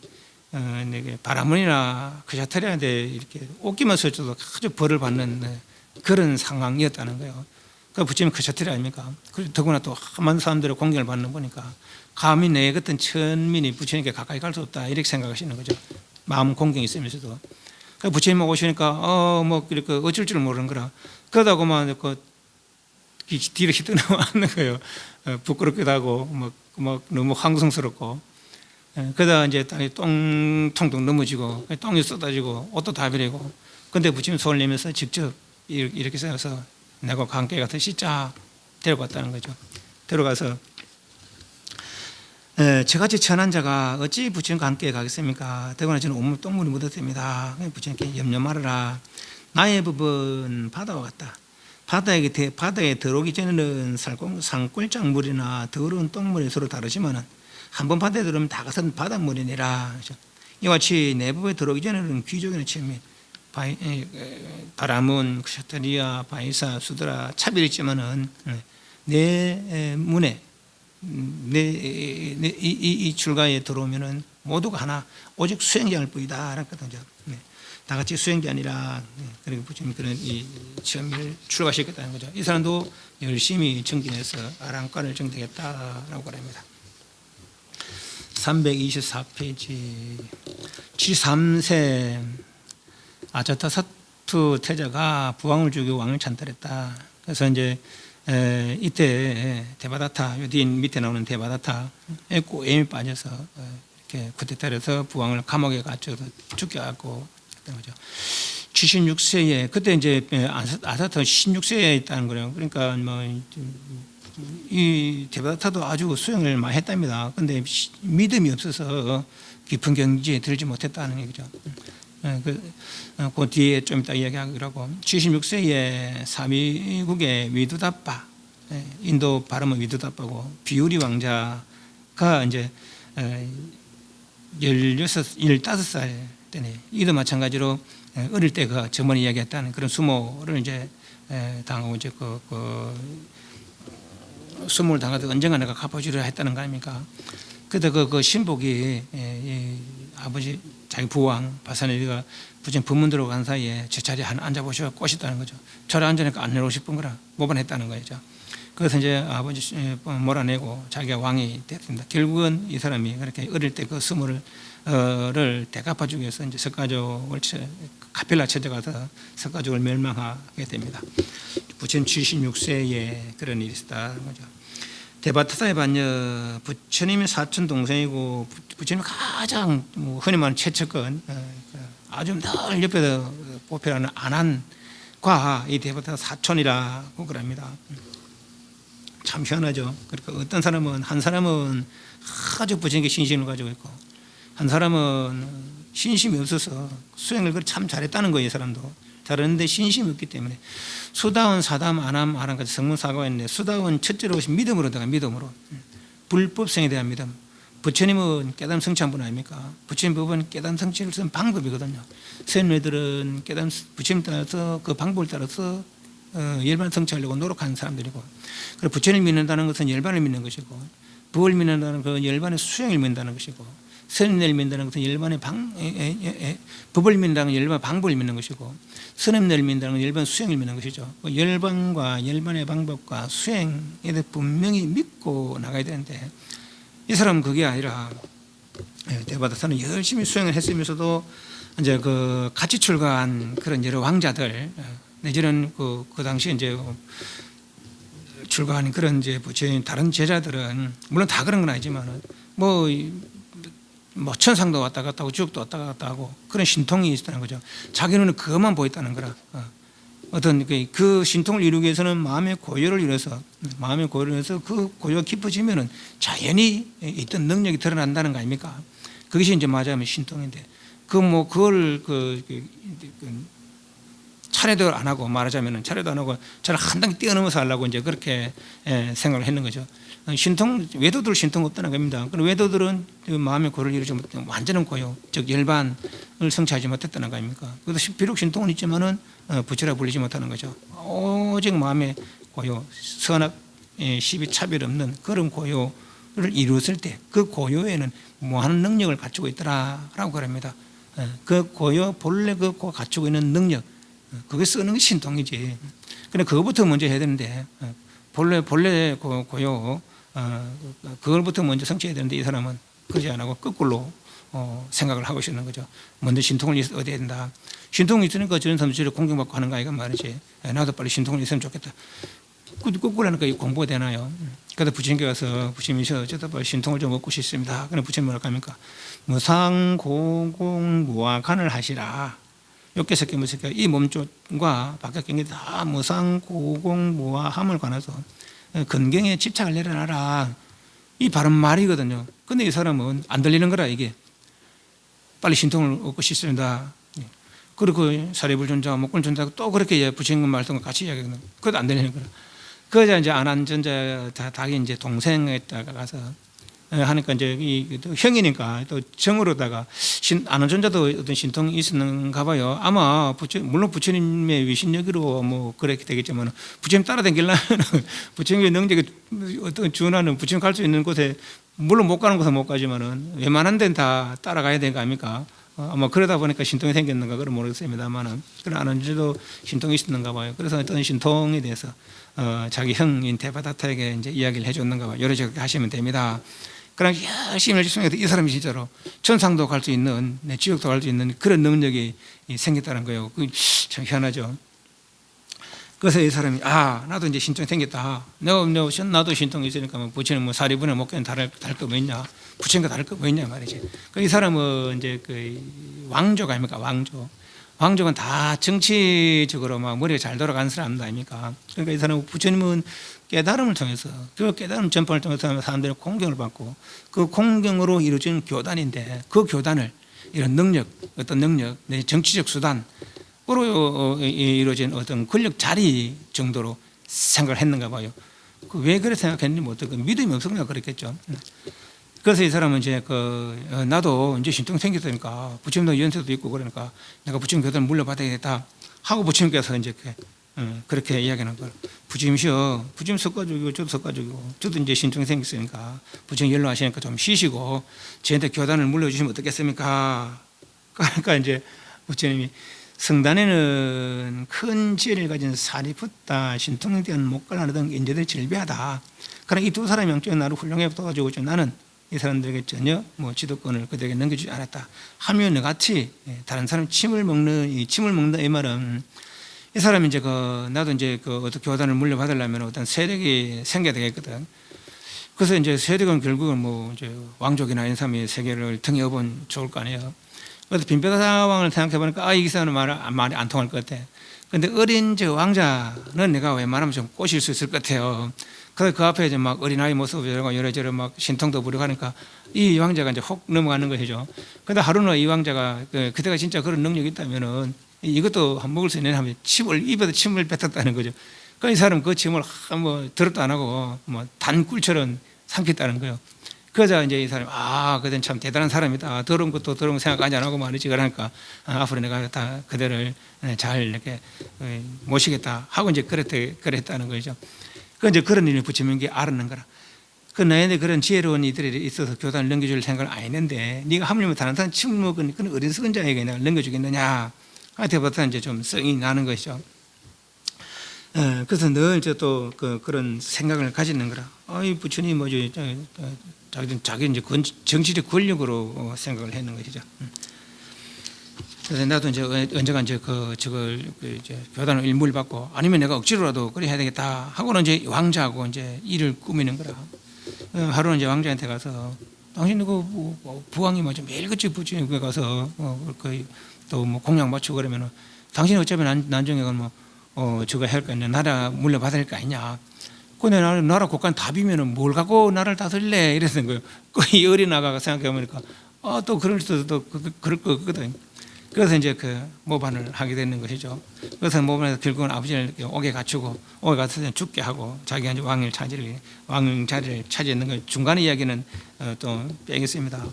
바라문이나 그샤타리한테 이렇게 옷기만 서줘도 아주 벌을 받는 그런 상황이었다는 거예요. 그 부처님 그샤타리 아닙니까? 더구나 또 많은 사람들의 공경을 받는 거니까 감히 내 같은 천민이 부처님께 가까이 갈 수 없다 이렇게 생각하시는 거죠. 마음 공경이 있으면서도 부처님 오시니까 뭐 이렇게 어쩔 줄 모르는 거라. 그러다고만 뒤로 휘어나왔는 거예요. 부끄럽기도 하고 막 너무 황송스럽고. 그러다 이제 땅이 똥통통 넘어지고 똥이 쏟아지고 옷도 다 버리고. 근데 부처님 손을 내면서 직접 이렇게 세워서 내가 관계 같은 씻자 데려갔다는 거죠. 데려가서 저같이 천한 자가 어찌 부처님과 함께 가겠습니까? 더구나 저는 온몸 똥물이 묻었습니다. 부처님께 염려 말아라. 나의 법은 바다와 같다. 바다에 들어오기 전에는 산골짜물이나 더러운 똥물이 서로 다르지만은 한번 바다에 들어오면 다 같은 바닷물이니라. 이와 같이 내 법에 들어오기 전에는 귀족이나 체미, 바라문, 샤타리아, 바이사, 수드라 차별이 있지만은 내 문에 이 출가에 들어오면은 모두가 하나 오직 수행자일 뿐이다. 그랬거든요. 다 같이 수행자니라. 그리고 부처님 그런 이 처음을 출가시켰다는 거죠. 이 사람도 열심히 정진해서 아랑과를 정득했다라고 말합니다. 324페이지 73세 아자타사투 태자가 부왕을 죽이고 왕을 찬탈했다. 그래서 이제 이때 데바다타, 뒤 밑에 나오는 데바다타 꼬엠이 빠져서 이렇게 쿠데타를 해서 부왕을 감옥에 갇혀서 죽여갖고 했던 거죠. 76세에 그때 이제 아사타 16세에 있다는 거예요. 그러니까 뭐 이 데바다타도 아주 수행을 많이 했답니다. 근데 믿음이 없어서 깊은 경지에 들지 못했다는 얘기죠. 그 뒤에 좀 이따 이야기하기로 76세에 사미국의 위두다빠, 인도 발음은 위두다빠고 비우리 왕자가 이제 15살 때네. 이도 마찬가지로 어릴 때 그 저번에 이야기했다는 그런 수모를 이제 당하고 이제 수모를 당하도 언젠가 내가 갚아주려 했다는 거 아닙니까? 그때 그 신복이 아버지 자기 부왕 바사네리가 부처님 법문 들어간 사이에 저 자리에 하나 앉아보시고 꼬셨다는 거죠. 저를 앉으니까 안 내려오고 싶은 거라 모반했다는 거죠. 그래서 이제 아버지 몰아내고 자기가 왕이 됐습니다. 결국은 이 사람이 그렇게 어릴 때 그 수모를 대갚아주기 위해서 이제 석가족을 카필라 찾아가서 석가족을 멸망하게 됩니다. 부처님 76세에 그런 일이 있었다는 거죠. 데바타사의 반여 부처님의 사촌 동생이고 부처님 가장 흔히 말하는 최측근 아주 늘 옆에서 보필하는 안한과 이 데바타사 사촌이라고 그럽니다. 참 희한하죠. 그러니까 어떤 사람은 한 사람은 아주 부처님께 신심을 가지고 있고 한 사람은 신심이 없어서 수행을 참 잘했다는 거예요. 이 사람도 잘했는데 신심이 없기 때문에 수다원, 사담, 안함, 아람까지 성문사과가 있는데 수다원 첫째로 오신 믿음으로다가 믿음으로 불법성에 대한 믿음. 부처님은 깨달음 성취한 분 아닙니까? 부처님 법은 깨달음 성취를 쓴 방법이거든요. 선녀들은 깨달음 부처님 따라서 그 방법을 따라서 열반 성취하려고 노력하는 사람들이고, 그리고 부처님 믿는다는 것은 열반을 믿는 것이고, 부을 믿는다는 그 열반의 수행을 믿는다는 것이고, 선임내를 믿는다는 것은 열반의 법을 믿는다는 건 열반의 방법을 믿는 것이고, 선임내를 믿는다는 건 열반 수행을 믿는 것이죠. 열반과 열반의 방법과 수행에 대해 분명히 믿고 나가야 되는데, 이 사람은 그게 아니라 데바다사는 열심히 수행을 했으면서도 이제 그 같이 출가한 그런 여러 왕자들 내지는 그 당시에 이제 출가한 그런 이제 부처님 다른 제자들은 물론 다 그런 건 아니지만은 뭐 천상도 왔다 갔다 하고 지옥도 왔다 갔다 하고 그런 신통이 있었다는 거죠. 자기 눈에 그것만 보였다는 거라. 어떤 그 신통을 이루기 위해서는 마음의 고요를 이뤄서 그 고요가 깊어지면은 자연히 있던 능력이 드러난다는 거 아닙니까? 그것이 이제 맞아면 신통인데 그걸 차례도 안 하고 말하자면은 차례도 안 하고 저를 한 단계 뛰어넘어서 하려고 이제 그렇게 생각을 했는 거죠. 신통 외도들 신통 없다는 겁니다. 그럼 외도들은 마음의 고를 이루지 못한 완전한 고요, 즉 열반을 성취하지 못했다는 거 아닙니까? 그래서 비록 신통은 있지만은 부처라 불리지 못하는 거죠. 오직 마음의 고요, 선악 시비 차별 없는 그런 고요를 이루었을 때 그 고요에는 무한한 능력을 갖추고 있더라라고 그럽니다. 그 고요 본래 그 갖추고 있는 능력, 그게 쓰는 게 신통이지. 근데 그거부터 먼저 해야 되는데 본래 고요 그걸부터 먼저 성취해야 되는데 이 사람은 그러지 않고 거꾸로 생각을 하고 있는 거죠. 먼저 신통을 얻어야 된다. 신통이 있으니까 저런 사람들이 저렇게 공경받고 하는 거 아이가 말이지. 나도 빨리 신통이 있으면 좋겠다. 거꾸로 하니까 공부가 되나요? 그래서 부처님께 가서 부처님이셔 저도 빨리 신통을 좀 얻고 싶습니다. 그럼 부처님 뭐라고 합니까? 무상고공무화간을 하시라. 욕계서 깨무새끼 이 몸쪽과 바깥 경계 다 무상고공무화함을 관해서 근경에 집착을 내려놔라. 이 바른 말이거든요. 근데 이 사람은 안 들리는 거라 이게. 빨리 신통을 얻고 싶습니다. 그리고 사리불존자, 목불존자 또 그렇게 부처님 말씀과 같이 이야기하는 그것도 안 들리는 거라. 그러자 이제 안한전자 닭이 이제 동생에다가 가서 하니까 이제 형이니까 또 정으로다가 안한전자도 어떤 신통이 있었는가 봐요. 아마 물론 부처님의 위신여기로 뭐 그렇게 되겠지만 부처님 따라다니려면 부처님의 능력에 어떤 준하는 부처님 갈 수 있는 곳에 물론 못 가는 곳은 못 가지만은 웬만한 데는 다 따라가야 되는 거 아닙니까? 아마 그러다 보니까 신통이 생겼는가 그건 모르겠습니다만은 그런 안한전자도 신통이 있었는가 봐요. 그래서 어떤 신통에 대해서 자기 형인 데바다타에게 이제 이야기를 해줬는가 봐요. 여러 저 하시면 됩니다. 그럼 열심히 해서 이 사람이 진짜로 천상도 갈 수 있는, 지옥도 갈 수 있는 그런 능력이 생겼다는 거예요. 그 참 희한하죠. 그래서 이 사람이 나도 이제 신통이 생겼다. 나도 신통이 있으니까 뭐 부처님 뭐 사리분의 목견 다를 거 뭐 있냐? 부처님과 다를 거 뭐 있냐 말이지. 이 사람은 이제 그 왕족 아닙니까? 왕족은 다 정치적으로 막 머리가 잘 돌아가는 사람 아닙니까? 그러니까 이 사람은 부처님은 깨달음을 통해서 그 깨달음 전파를 통해서 사람들의 공경을 받고 그 공경으로 이루어진 교단인데 그 교단을 이런 능력, 어떤 능력, 정치적 수단으로 이루어진 어떤 권력 자리 정도로 생각을 했는가 봐요. 왜 그렇게 생각했는지 모르겠고 믿음이 없었나 그랬겠죠. 그래서 이 사람은 이제 나도 이제 신통 생겼으니까 부처님도 연세도 있고 그러니까 내가 부처님 교단을 물려받아야겠다 하고 부처님께서 이제 그렇게 이야기하는 걸 부처님이시여 부처님 석가족이고 저도 석가족이고 저도 이제 신통이 생겼으니까 부처님 연로하시니까 좀 쉬시고 저한테 교단을 물려주시면 어떻겠습니까? 그러니까 이제 부처님이 성단에는 큰 지혜를 가진 사리푸타 신통에 대한 목갈라나 등 인재들이 질비하다. 그러나 이 두 사람이 영적인 나를 훌륭해 붙어가지고 나는 이 사람들에게 전혀 뭐 지도권을 그들에게 넘겨주지 않았다 하면 같이 다른 사람 침을 먹는다 이 말은 이 사람이 이제 나도 이제 어떤 교단을 물려받으려면 어떤 세력이 생겨야 되겠거든. 그래서 이제 세력은 결국은 뭐 이제 왕족이나 이런 사람이 세계를 등에 업은 좋을 거 아니에요. 그래서 빈베다 왕을 생각해 보니까 이 사람은 말이 안 통할 것 같아. 근데 어린 저 왕자는 내가 웬만하면 좀 꼬실 수 있을 것 같아요. 그래서 그 앞에 이제 막 어린아이 모습 이래저래 막 신통도 부리고 하니까 이 왕자가 이제 혹 넘어가는 것이죠. 근데 하루는 이 왕자가 그때가 진짜 그런 능력이 있다면은 이것도 한 먹을 수 있는 하면 입에도 침을 뱉었다는 거죠. 그러니까 이 사람 그 침을 뭐 더럽도 안 하고 뭐 단꿀처럼 삼켰다는 거예요. 그러자 이제 이 사람이 그땐 참 대단한 사람이다. 더러운 것도 더러운 거 생각 안 하고 말이지. 그러니까 앞으로 내가 다 그대를 잘 이렇게 모시겠다 하고 이제 그랬다는 거죠. 그 이제 그런 일을 부처님께 알았는 거라. 그 너희들 그런 지혜로운 이들이 있어서 교단을 넘겨줄 생각을 안 했는데 네가 하물며 다른 사람 침을 먹은 그런 어리석은 자에게 내가 넘겨주겠느냐. 하여튼 이제 좀 성이 나는 것이죠. 그래서 늘 이제 또 그런 생각을 가지는 거라. 이 부처님 뭐지 자기 이제 정치적 권력으로 생각을 했는 것이죠. 그래서 나도 이제 언젠가 이제 저걸 이제 교단을 일물 받고 아니면 내가 억지로라도 그래 해야 되겠다 하고는 이제 왕자하고 이제 일을 꾸미는 거라. 하루는 이제 왕자한테 가서 당신 부왕이 뭐죠 매일같이 부처님께 가서 또 뭐 공약 맞추고 그러면은 당신이 어차피 난중에 저거 할 거 아니냐 나라 물려받을 거 아니냐. 근데 나라 국가는 답이면은 뭘 갖고 나라를 다스릴래 이랬던 거예요. 이 어린 아가가 생각해 보니까 또 그럴 수도 그럴 거거든. 그래서 이제 모반을 하게 되는 것이죠. 그래서 모반에서 결국은 아버지를 옥에 갖추고 옥에 가서 죽게 하고 자기가 이제 왕 자리를 차지했는 거. 중간의 이야기는 또 빼겠습니다.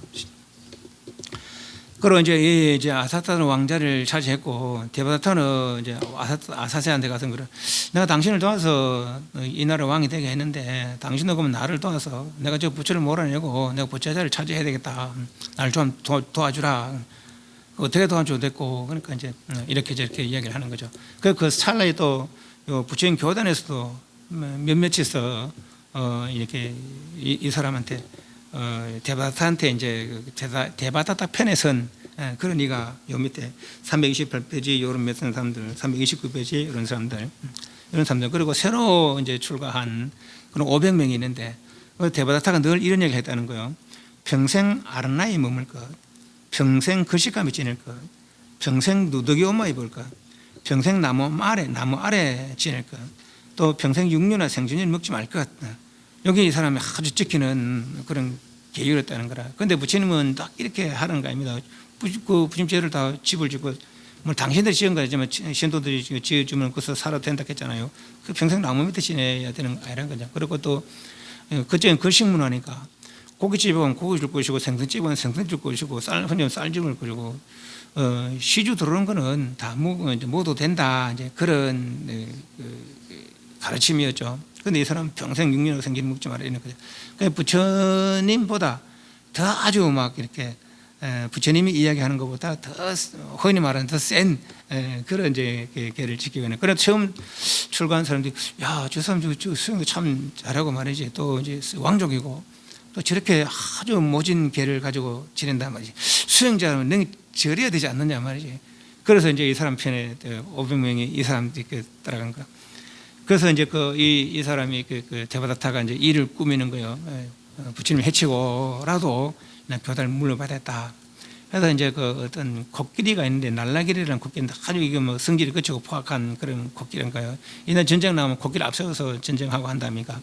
그리고 이제 아사타는 왕자를 차지했고 데바다타는 이제 아사세한테 가서 내가 당신을 도와서 이 나라 왕이 되게 했는데 당신도 그러면 나를 도와서 내가 저 부처를 몰아내고 내가 부처 자리를 차지해야 되겠다. 나를 좀 도와주라. 어떻게 도와줘도 됐고 그러니까 이제 이렇게 저렇게 이야기를 하는 거죠. 그 찰나에 또 부처님 교단에서도 몇몇이서 이렇게 이 사람한테 데바다타한테 이제 데바다타 편에 선 그런 이가 요 밑에 328페이지 이런 몇 사람들, 329페이지 이런 사람들, 그리고 새로 이제 출가한 그런 500명이 있는데 데바다타가 늘 이런 얘기를 했다는 거예요. 평생 아르나에 머물 것, 평생 거식감에 지낼 것, 평생 누더기 옷만 입을 것, 평생 나무 아래 지낼 것, 또 평생 육류나 생선을 먹지 말 것. 여기 이 사람이 아주 지키는 그런 계율이었다는 거라. 그런데 부처님은 딱 이렇게 하는 거 아닙니다. 부처님 죄를 다 집을 짓고 뭐 당신들이 지은 거지만 신도들이 지어주면 거기서 살아도 된다 했잖아요. 그 평생 나무 밑에 지내야 되는 거 아니라는 거죠. 그리고 또 그때는 걸식문화니까 고깃집에 가면 고기 줄 것이고 생선집에 가면 생선 줄 것이고 흔히 쌀집을 것이고 시주 들어오는 거는 다 모두 된다 이제 그런 가르침이었죠. 그런데 이 사람은 평생 육류나 생선 먹지 말아야 되는 거죠. 그러니까 부처님보다 더 아주 막 이렇게 부처님이 이야기하는 것보다 더 흔히 말하는 더 센 그런 이제 계를 지키고 있는. 그래서 처음 출가한 사람들이 저 사람 저 수영 참 잘하고 말이지. 또 이제 왕족이고 또 저렇게 아주 모진 계를 가지고 지낸단 말이지. 수행자는 능히 절해야 되지 않느냐 말이지. 그래서 이제 이 사람 편에 500명이 이 사람들이 따라간 거. 그래서 이제 이 사람이 데바다타가 이제 일을 꾸미는 거예요. 부처님 해치고라도 난 교단을 물려받았다. 그래서 이제 어떤 코끼리가 있는데 날라길이라는 코끼리인데 아주 이게 뭐 성질이 거치고 포악한 그런 코끼리인가요? 이날 전쟁 나오면 코끼리 앞서서 전쟁하고 한답니까?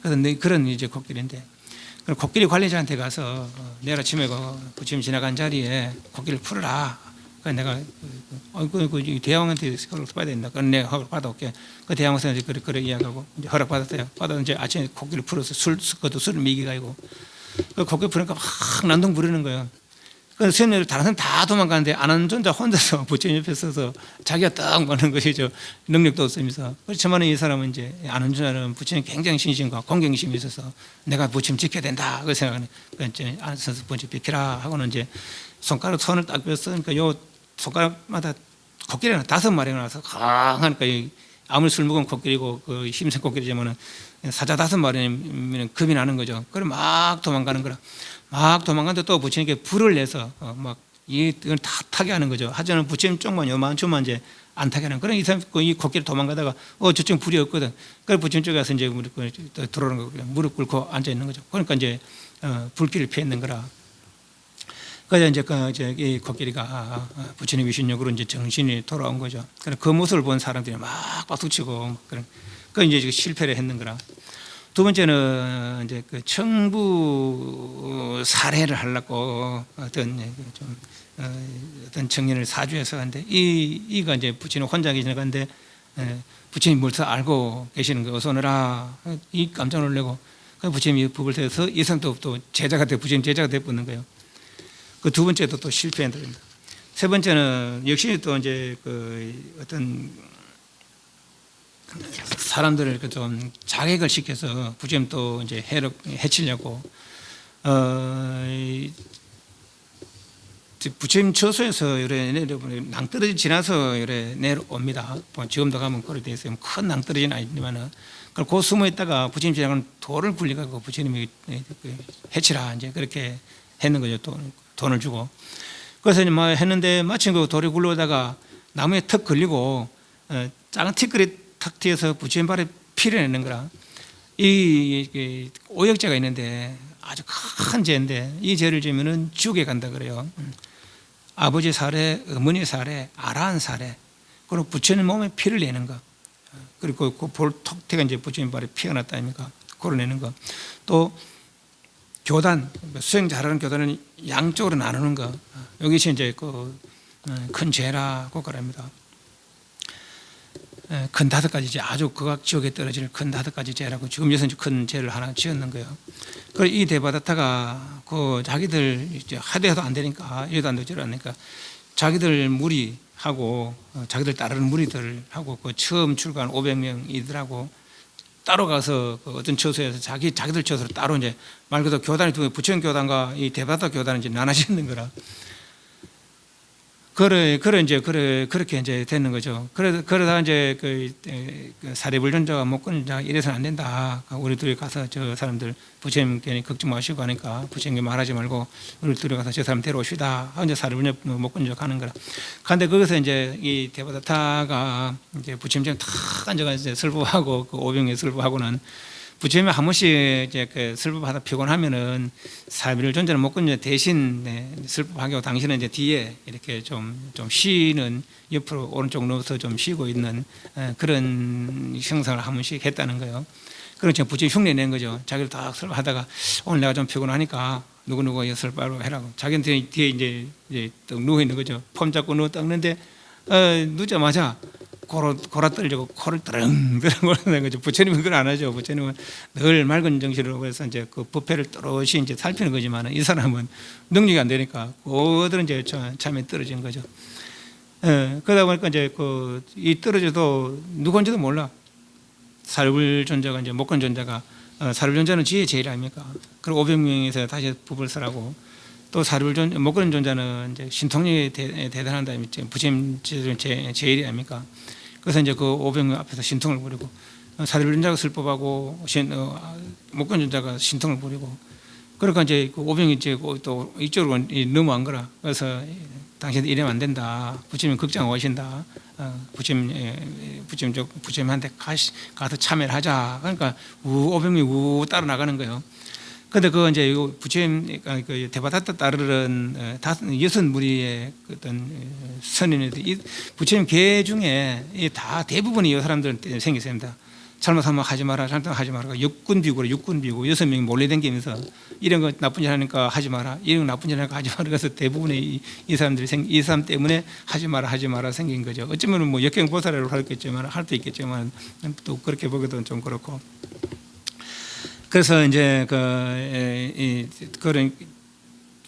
그래서 그런 이제 코끼리인데 코끼리 관리자한테 가서 내일 아침에 부처님 지나간 자리에 코끼리를 풀어라. 그래서 내가 대왕한테 허락을 받아야 된다. 그럼 내가 허락을 받아올게. 그 대왕한테 그래 이야기하고 이제 허락 받았어요. 받아서 이제 아침에 코끼리를 풀어서 그것도 술을 미기가지고 그 코끼리 풀으니까 막 난동 부르는 거예요. 그래서 스님들 다른 사람 다 도망가는데 아난존자 혼자서 부처님 옆에 서서 자기가 딱 먹는 것이죠. 능력도 없으면서. 그렇지만 이 사람은 이제 아난존자는 부처님 굉장히 신심과 공경심이 있어서 내가 부처님 지켜야 된다. 그 생각은 그래서 앉아서 부처님 비키라 하고는 이제 손을 딱 뺐어. 그러니까 요 손가락마다 코끼리가 5마리가 나와서 강하니까 아무리 술 먹으면 코끼리고 그 힘센 코끼리지만은 사자 5마리면 겁이 나는 거죠. 그럼 막 도망가는 거라. 막 도망가는데 또 부처님께 불을 내서 막 이걸 다 타게 하는 거죠. 하지만 부처님 쪽만 요만큼만 이제 안 타게 하는. 그런 이 코끼리 도망가다가 저쪽 불이 없거든. 그래서 부처님 쪽에 가서 이제 들어오는 거고요. 무릎 꿇고 앉아 있는 거죠. 그러니까 이제 불길을 피했는 거라. 그래서 이제 이 코끼리가 부처님 위신력으로 이제 정신이 돌아온 거죠. 그 모습을 본 사람들이 막 박수치고 그런. 그 이제 실패를 했는 거라. 두 번째는 이제 청부 살해를 하려고 어떤 청년을 사주해서 하는데 이가 이제 부처님 혼자 계시는데 부처님 뭘서 알고 계시는 거 어서 오너라. 이 깜짝 놀래고 부처님이 법을 대서 이성도 또 제자가 돼 부처님 제자가 돼 붙는 거예요. 그 두 번째도 또 실패했습니다. 세 번째는 역시 또 이제 어떤 사람들을 좀 자객을 시켜서 부처님 또 이제 해치려고 부처님 처소에서 낭떠러지 지나서 내려옵니다. 지금도 가면 그렇게 되어 있어요. 큰 낭떠러지는 아니지만은 그 숨어 있다가 부처님 지나가는 돌을 굴려가지고 부처님이 해치라 이제 그렇게 했는 거죠. 돈을 주고. 그래서 뭐 했는데 마침 그 돌에 굴러다가 나무에 턱 걸리고 작은 티끌이 탁 튀어서 부처님 발에 피를 내는 거라. 이 오역죄가 있는데 아주 큰 죄인데 이 죄를 지면은 지옥에 간다 그래요. 아버지 살해, 어머니 살해, 아라한 살해, 그리고 부처님 몸에 피를 내는 거. 그리고 그 볼톡 튀가 이제 부처님 발에 피가 났다 아닙니까? 그걸 내는 거. 또 교단, 수행 잘하는 교단은 양쪽으로 나누는 거. 여기서 이제 큰 죄라고 그럽니다. 큰 5가지 죄, 아주 극악 지옥에 떨어질 큰 5가지 죄라고 지금 여기서 큰 죄를 하나 지었는 거예요. 그래서 이 데바다타가 자기들 이제 하대해도 안 되니까 이래도 안 되고 저래도 안 되니까 자기들 무리하고 자기들 따르는 무리들하고 처음 출가한 500명이들하고 따로 가서 어떤 처소에서 자기들 처소로 따로 이제 말 그대로 교단이 부처님 교단과 이 데바다타 교단은 이제 나눠지는 거라. 그렇게 이제 되는 거죠. 그러다 이제 그 사리불전자가 목건자가 이래서는 안 된다. 우리 둘이 가서 저 사람들 부처님 괜히 걱정 마시고 하니까 부처님 말하지 말고 우리 둘이 가서 저 사람 데려오시다. 이제 사리불전 목건자 가는 거라. 그런데 거기서 이제 이 대바다타가 이제 부처님처럼 탁 앉아가 이제 설법하고 그 오병에 설법하고는 부처님이 한 번씩 이제 그 설법하다 피곤하면은 사비를 존재는 목건자 대신 설법하고 당신은 이제 뒤에 이렇게 좀 쉬는 옆으로 오른쪽 누워서 좀 쉬고 있는 그런 형상을 한 번씩 했다는 거예요. 그런 지금 부처님 흉내 낸 거죠. 자기를 딱 설법하다가 오늘 내가 좀 피곤하니까 누구 설법을 해라고. 자기는 뒤에 이제 딱 누워 있는 거죠. 폼 잡고 누워 떴는데 누자마자 고라 떨리고 코를 뜨릉뜨릉 거리는 거죠. 부처님은 그걸 안 하죠. 부처님은 늘 맑은 정신으로 해서 이제 그 부패를 또렷이 이제 살피는 거지만 이 사람은 능력이 안 되니까 그들은 이제 잠에 떨어진 거죠. 그러다 보니까 이제 이 떨어져도 누군지도 몰라. 사리불존자가 이제 목건존자가 사리불존자는 지혜 제일 아닙니까? 그리고 500명에서 다시 부불설하고 또 목건존자는 이제 신통력이 대단한다. 부처님 제일이 아닙니까? 그래서 이제 그 500명 앞에서 신통을 부리고 사리불존자가 설법하고 목건존자가 신통을 부리고 그러니까 이제 그 500이 이제 또 이쪽으로 넘어간 거라. 그래서 당신 이러면 안 된다. 부처님 걱정하고 오신다. 부처님한테 가서 참여를 하자. 그러니까 500명이 우 따라 나가는 거예요. 근데 이제 부처님 그 대바다타 따르는 6무리의 어떤 선인들, 이 부처님 계 중에 다 대부분이 이 사람들은 생겼습니다. 잘못하면 하지 마라, 잘못하지 마라. 육군비구로 6명이 몰려다니면서 이런 거 나쁜 일 하니까 하지 마라, 이런 거 나쁜 일 하니까 하지 마라. 그래서 대부분의 이 사람들이 이 사람 때문에 하지 마라 생긴 거죠. 어쩌면 뭐 역경보살이라고 할 수 있겠지만 또 그렇게 보기도 좀 그렇고. 그래서 이제 그런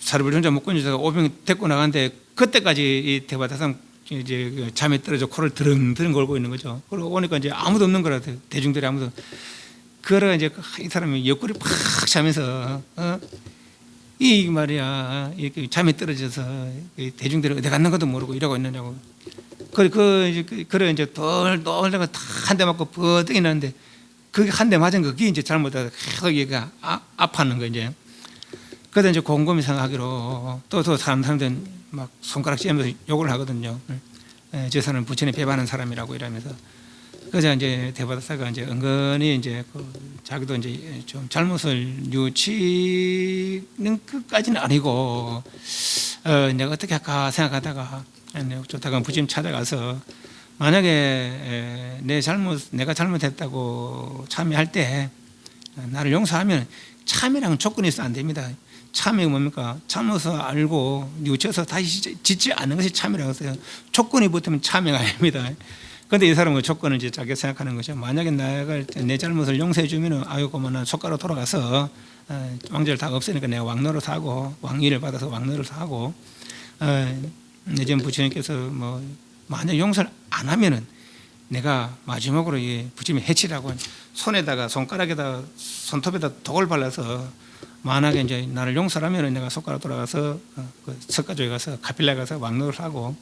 사리불존자 목건존자가 500명 데리고 나갔는데 그때까지 이 대바다상 이제 잠에 떨어져 코를 드릉드릉 걸고 있는 거죠. 그러고 오니까 이제 아무도 없는 거라 대중들이 아무도. 그러가 이제 이 사람이 옆구리 팍 차면서 이 말이야 이렇게 잠에 떨어져서 대중들이 어디 갔는 것도 모르고 이러고 있느냐고. 그래 이제 돌다가 한 대 맞고 버뜩이 나는데. 그게 한 대 맞은 거, 그게 이제 잘못해서 계속 얘가 아파하는 거 이제. 그래서 이제 곰곰이 생각하기로 또 사람들은 막 손가락 찌면서 욕을 하거든요. 저 사람은 부처님 배반하는 사람이라고 이러면서. 그래서 이제 대바다사가 이제 은근히 이제 자기도 이제 좀 잘못을 뉘우치는 것까지는 아니고, 내가 어떻게 할까 생각하다가 좋다가 부처님 찾아가서 만약에 내가 잘못했다고 참여할 때 나를 용서하면 참여랑은 조건이 있어서 안 됩니다. 참여가 뭡니까? 참어서 알고 뉘우쳐서 다시 짓지 않는 것이 참여라고 했어요. 조건이 붙으면 참여가 아닙니다. 그런데 이 사람은 조건을 이제 자기가 생각하는 거죠. 만약에 내가 내 잘못을 용서해 주면 아이고 난 속가로 돌아가서 왕제를 다 없으니까 내가 왕노릇 하고 왕위를 받아서 왕노릇 하고 이제 부처님께서 뭐 만약 용서를 안 하면은 내가 마지막으로 부처님이 해치라고 손에다가 손가락에다 손톱에다 독을 발라서 만약에 이제 나를 용서하면은 내가 손가락 돌아가서 그 석가조에 가서 카필라에 가서 왕노를 하고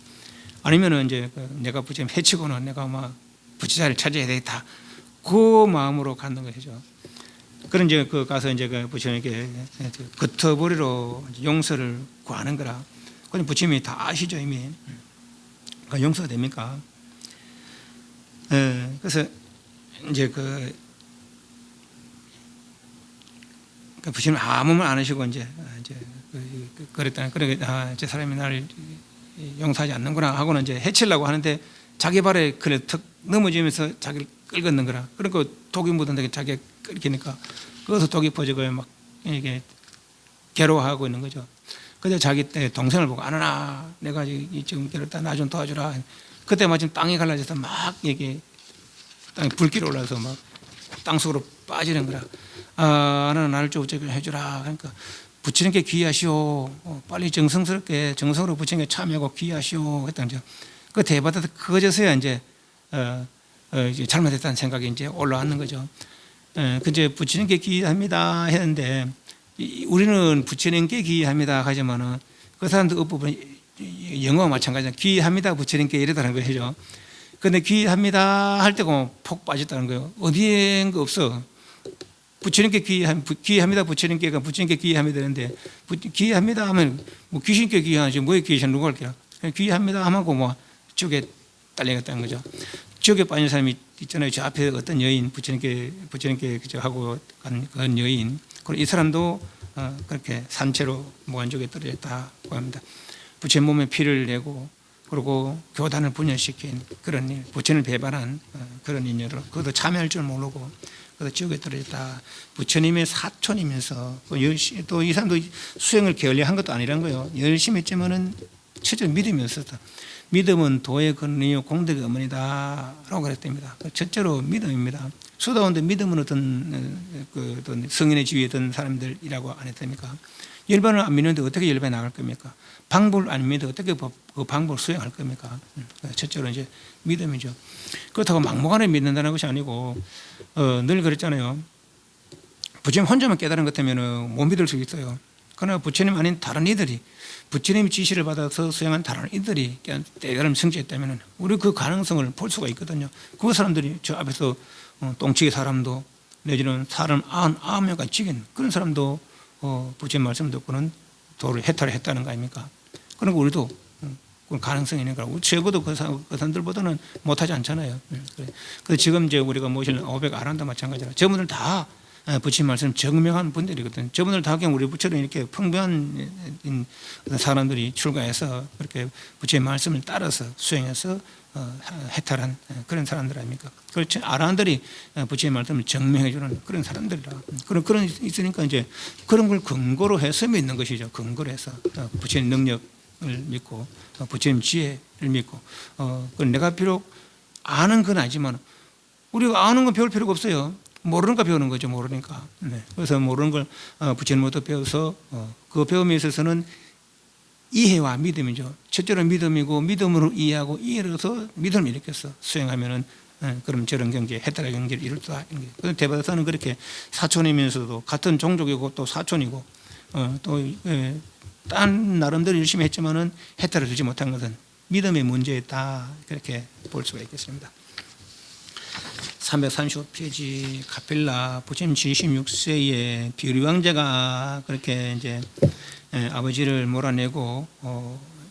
아니면은 이제 내가 부처님 해치고는 내가 막 부처자를 찾아야 되겠다. 그 마음으로 갖는 것이죠. 그런 이제 가서 이제 부처님께 겉터버리로 용서를 구하는 거라. 그건 부처님이 다 아시죠 이미. 용서가 됩니까? 그래서 이제 부처님 아무 말 안 하시고 이제 그랬다. 그러니까 저 사람이 나를 용서하지 않는구나 하고는 이제 해치려고 하는데 자기 발에 그래 턱 넘어지면서 자기를 끌겠는 거라. 그러니까 독이 묻은데 자기가 끌기니까 거기서 독이 퍼지고 막 이게 괴로워하고 있는 거죠. 그때 자기 동생을 보고 아나나 내가 지금 괴롭다 나 좀 도와주라. 그때 마침 땅이 갈라져서 막 이게 땅에 불길이 올라서 막 땅속으로 빠지는 거라. 아나나 나를 좀 해주라. 그러니까 부처님께 귀하시오. 빨리 정성으로 부처님께 참여하고 귀하시오. 했던 거죠. 그 대바다도 그저서야 이제 잘못했다는 생각이 이제 올라왔는 거죠. 그제 부처님께 귀합니다 했는데 우리는 부처님께 귀합니다 하지만은 그 사람들 앞부분 영어와 마찬가지로 귀합니다 부처님께 이러다는 거죠. 근데 귀합니다 할 때가 폭 빠졌다는 거예요. 어디엔 거 없어. 부처님께 귀합니다 부처님께 부처님께 귀합니다 되는데 귀합니다 하면 뭐 귀신께 귀하지 뭐에 귀신 누가 할게요. 귀합니다 하고 뭐 쪽에 딸려갔다는 거죠. 지옥에 빠진 사람이 있잖아요. 저 앞에 어떤 여인 부처님께 그저 하고 간 그런 여인. 그리고 이 사람도 그렇게 산채로 무간족에 떨어졌다고 합니다. 부처님 몸에 피를 내고 그리고 교단을 분열시킨 그런 일, 부처님을 배반한 그런 인연으로 그것도 참여할 줄 모르고 그것도 지옥에 떨어졌다. 부처님의 사촌이면서 또 이 사람도 수행을 게을리한 것도 아니란 거예요. 열심히 했지만은 첫째 믿음이 없었다. 믿음은 도의 근원이요 공덕의 어머니다 라고 그랬답니다. 첫째로 믿음입니다. 수다원도 믿음은 어떤 성인의 지위에 있던 사람들이라고 안 했답니까? 열반을 안 믿는데 어떻게 열반에 나갈 겁니까? 방법을 안 믿는데 어떻게 그 방법을 수행할 겁니까? 첫째로 이제 믿음이죠. 그렇다고 막무가내 믿는다는 것이 아니고 늘 그랬잖아요. 부처님 혼자만 깨달은 것 같으면 못 믿을 수 있어요. 그러나 부처님 아닌 다른 이들이 부처님의 지시를 받아서 수행한 다른 이들이 깨달음 성취했다면 우리 그 가능성을 볼 수가 있거든요. 그 사람들이 저 앞에서 똥치기 사람도 내지는 사람 99명까지 죽인 그런 사람도 부처님 말씀 듣고는 도를 해탈했다는 거 아닙니까? 그러니까 우리도 그 가능성이 있는 거라고. 적어도 그 사람들보다는 못하지 않잖아요. 그래서 지금 이제 우리가 모실 500 아란도 마찬가지라. 저분들 다 부처님 말씀 증명한 분들이거든요. 저분들 다 그냥 우리 부처님 이렇게 풍부한 사람들이 출가해서 그렇게 부처님 말씀을 따라서 수행해서 해탈한 그런 사람들 아닙니까? 그렇죠. 아라한들이 부처님 말씀을 증명해주는 그런 사람들이라. 그런 있으니까 이제 그런 걸 근거로 해서 믿는 것이죠. 근거로 해서 부처님 능력을 믿고 부처님 지혜를 믿고 내가 비록 아는 건 아니지만 우리가 아는 건 배울 필요가 없어요. 모르는 거 배우는 거죠. 모르니까. 그래서 모르는 걸 부처님부터 배워서 그 배움에 있어서는 이해와 믿음이죠. 첫째로 믿음이고 믿음으로 이해하고 이해로서 믿음을 일으켜서 수행하면은 그럼 저런 경제, 해탈의 경제를 이룰 수 있는 거예요. 그래서 대바다사는 그렇게 사촌이면서도 같은 종족이고 또 사촌이고 딴 나름대로 열심히 했지만은 해탈을 주지 못한 것은 믿음의 문제였다. 그렇게 볼 수가 있겠습니다. 335페이지 카필라 부처님 76세에 비리 왕자가 그렇게 이제 아버지를 몰아내고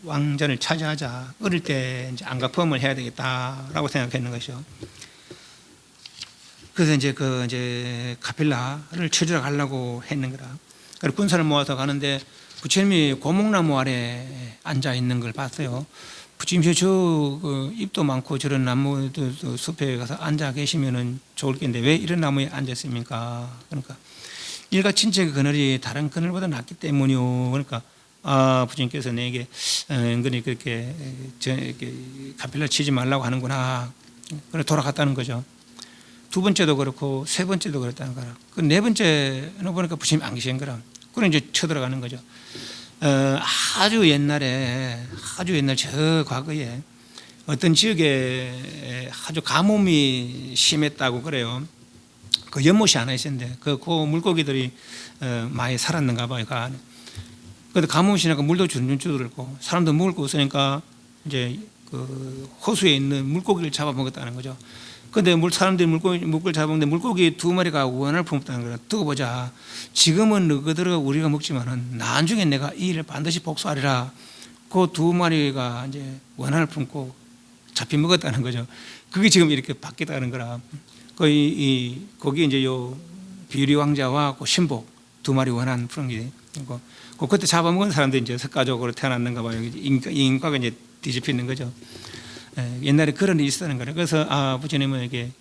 왕자를 차지하자 어릴 때 이제 안가펌을 해야 되겠다라고 생각했는 것이죠. 그래서 이제 카필라를 쳐주러 가려고 했는 거라. 그래서 군사를 모아서 가는데 부처님이 고목나무 아래 앉아 있는 걸 봤어요. 부처님 저 잎도 많고 저런 나무 숲에 가서 앉아 계시면은 좋을 텐데 왜 이런 나무에 앉았습니까? 그러니까 일가 친척의 그늘이 다른 그늘보다 낫기 때문이요. 그러니까 부처님께서 내게 은근히 그렇게 카필라 치지 말라고 하는구나. 그래 돌아갔다는 거죠. 두 번째도 그렇고 세 번째도 그랬다는 거라. 그 네 번째는 보니까 부처님이 안 계신 거라. 그럼 이제 쳐들어가는 거죠. 아주 옛날 저 과거에 어떤 지역에 아주 가뭄이 심했다고 그래요. 그 연못이 하나 있었는데 그 물고기들이 많이 살았는가 봐요. 그 안에. 근데 가뭄이 심하니까 물도 줄줄줄고 사람도 먹을 거 없으니까 이제 그 호수에 있는 물고기를 잡아먹었다는 거죠. 근데 사람들이 물고기를 잡아먹는데 물고기 두 마리가 원한을 품었다는 거라. 두고 보자. 지금은 너희들아 우리가 먹지만은 나중에 내가 이 일을 반드시 복수하리라. 그 두 마리가 이제 원한을 품고 잡히 먹었다는 거죠. 그게 지금 이렇게 바뀌었다는 거라. 거기 이제 요 비리 왕자와 그 신복 두 마리 원한 푸는 게 그때 잡아먹은 사람들이 이제 석가족으로 태어났는가 봐요. 인과가 이제 뒤집히는 거죠. 옛날에 그런 일이 있었다는 거예요. 그래서 부처님은 이게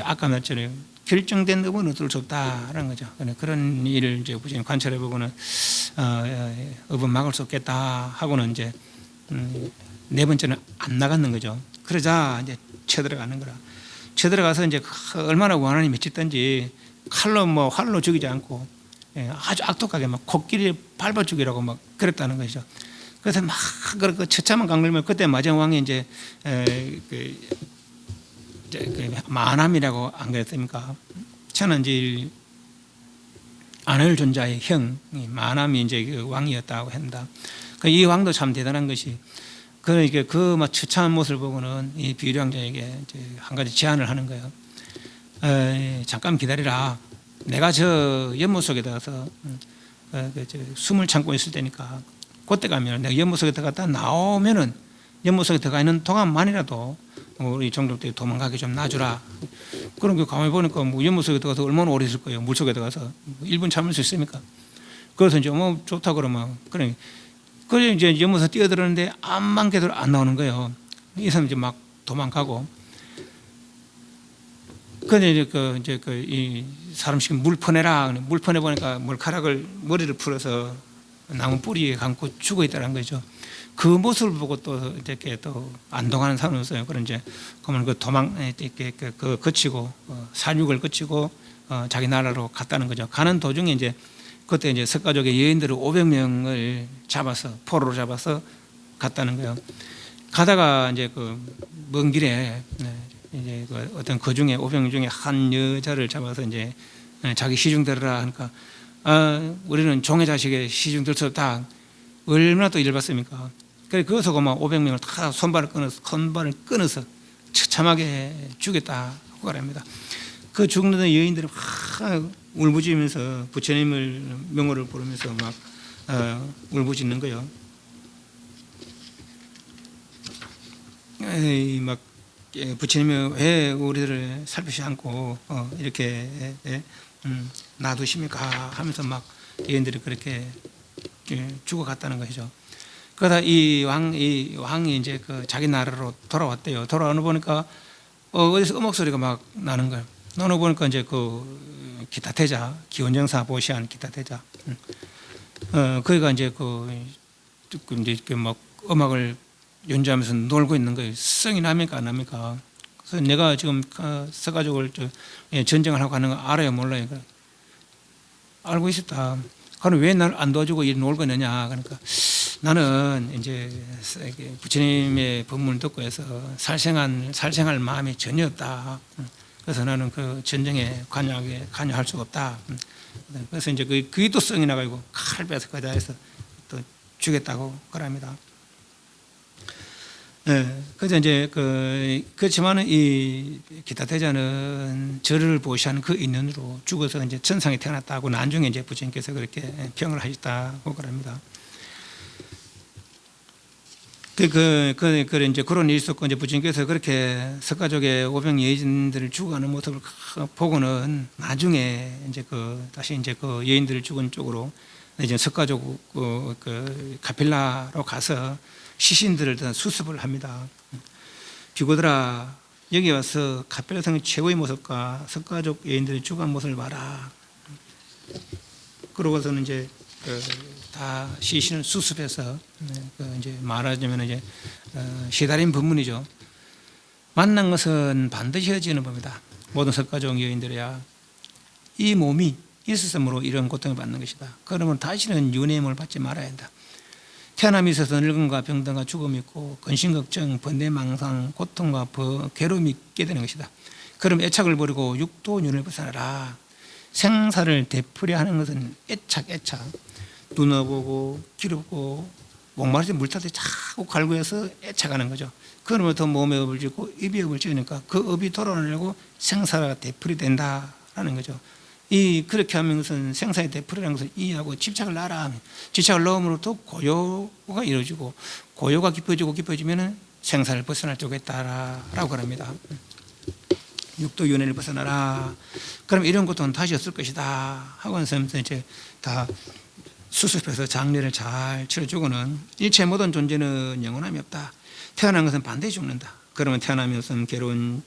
아까 말처럼 결정된 업은 어쩔 수 없다라는 거죠. 그런 일을 이제 부처님 관찰해 보고는 업은 막을 수 없겠다 하고는 이제 네 번째는 안 나갔는 거죠. 그러자 이제 쳐들어가는 거라. 쳐들어가서 이제 얼마나 원한이 맺혔던지 활로 죽이지 않고 아주 악독하게 막 코끼리 밟아 죽이라고 막 그랬다는 것이죠. 그래서 막 그 처참한 강물면 그때 마정왕이 이제 마남이라고 안 그랬습니까? 천안질 안을 존자의 형 마남이 이제 그 왕이었다고 한다. 이 왕도 참 대단한 것이 그러니까 그 막 처참한 모습을 보고는 이 비유리 왕자에게 이제 한 가지 제안을 하는 거예요. 잠깐 기다리라. 내가 저 연못 속에 들어가서 숨을 참고 있을 테니까 그때 가면 내가 연못 속에 들어갔다 나오면은 연못 속에 들어가 있는 동안만이라도 우리 종족들이 도망가게 좀 놔주라. 그런 게 가만히 보니까 뭐 연못 속에 들어가서 얼마나 오래 있을 거예요. 물 속에 들어가서 1분 참을 수 있습니까? 그래서 이제 좋다 그러면 그래 이제 연못에 뛰어들었는데 암만 개도 안 나오는 거예요. 이 사람 이제 막 도망가고. 근데 이제 이 사람 시키면 물 퍼내라. 물 퍼내 보니까 머리카락을 머리를 풀어서 나무 뿌리에 감고 죽어 있다는 거죠. 그 모습을 보고 또 이렇게 또 안동하는 사람이 있어요. 그런 이제 그러면 그 도망 이렇게 그 거치고 산육을 거치고 자기 나라로 갔다는 거죠. 가는 도중에 이제 그때 이제 석가족의 여인들을 500명을 잡아서 포로로 잡아서 갔다는 거예요. 가다가 이제 그 먼 길에 이제 그 어떤 그 중에 500명 중에 한 여자를 잡아서 이제 자기 시중 들으라 하니까 우리는 종의 자식의 시중 들 수 없다. 얼마나 또 열받습니까? 그래서 거기서 막 500명을 다 손발을 끊어서 처참하게 죽였다 고 말합니다. 그 죽는 여인들이 막 울부짖으면서 부처님을 명호를 부르면서 막 울부짖는 거예요. 막 부처님이 왜 우리들을 살피지 않고 이렇게 놔두십니까? 하면서 막 여인들이 그렇게 죽어갔다는 것이죠. 그러다 이 왕이 이제 그 자기 나라로 돌아왔대요. 돌아오는 보니까 어디서 음악 소리가 막 나는 거예요. 나는 보니까 이제 그 기타 태자 기원정사 보시한 기타 태자 거기가 이제 이제 막 음악을 연주하면서 놀고 있는 거예요. 성이 납니까 안 납니까? 그래서 내가 지금 서가족을 전쟁을 하고 가는 거 알아요 몰라요? 알고 있었다. 그럼 왜 날 안 도와주고 이 놀고 있느냐? 그러니까 나는 이제 부처님의 법문을 듣고 해서 살생할 마음이 전혀 없다. 그래서 나는 그 전쟁에 관여할 수가 없다. 그래서 이제 그게 또 성이 나가지고 칼 빼서 거기다 해서 또 죽였다고 그럽니다. 그래서 이제 그렇지만은 이 기타 태자는 저를 보시한 그 인연으로 죽어서 이제 천상에 태어났다고 나중에 이제 부처님께서 그렇게 평을 하셨다고 그럽니다. 이제 그런 일이 있었고 이제 부처님께서 그렇게 석가족의 500 여인들을 죽어가는 모습을 보고는 나중에 이제 다시 이제 그 여인들을 죽은 쪽으로 이제 석가족 카필라로 가서 시신들을 수습을 합니다. 비구들아 여기 와서 카필라 성의 최고의 모습과 석가족 여인들의 죽은 모습을 봐라. 그러고서는 이제 다 시신을 수습해서 이제 말하자면 이제 시달인 법문이죠. 만난 것은 반드시 헤어지는 법이다. 모든 석가족 여인들이야 이 몸이 있었으므로 이런 고통을 받는 것이다. 그러면 다시는 윤회의 몸을 받지 말아야 한다. 태어남이 있어서 늙음과 병든과 죽음이 있고 근심걱정, 번뇌망상, 고통과 괴로움이 있게 되는 것이다. 그럼 애착을 버리고 육도윤을 벗어나라. 생사를 되풀이 하는 것은 애착. 눈어보고 기르고 목마르지 물타대 자꾸 갈구해서 애착하는 거죠. 그러면 더 몸에 업을 짓고 입에 업을 지으니까 그 업이 돌아오려고 생사가 되풀이 된다라는 거죠. 그렇게 하는 것은 생사의 되풀이라는 것을 이해하고 집착을 놔라. 집착을 넣음으로부터 고요가 이루어지고 고요가 깊어지면 생사를 벗어날 쪽에 있다라고 합니다. 육도윤회를 벗어나라. 그럼 이런 것도 다시 없을 것이다 하고 하면서 이제 다 수습해서 장례를 잘 치러주고는 일체 모든 존재는 영원함이 없다. 태어난 것은 반드시 죽는다. 그러면 태어나면서는 괴로운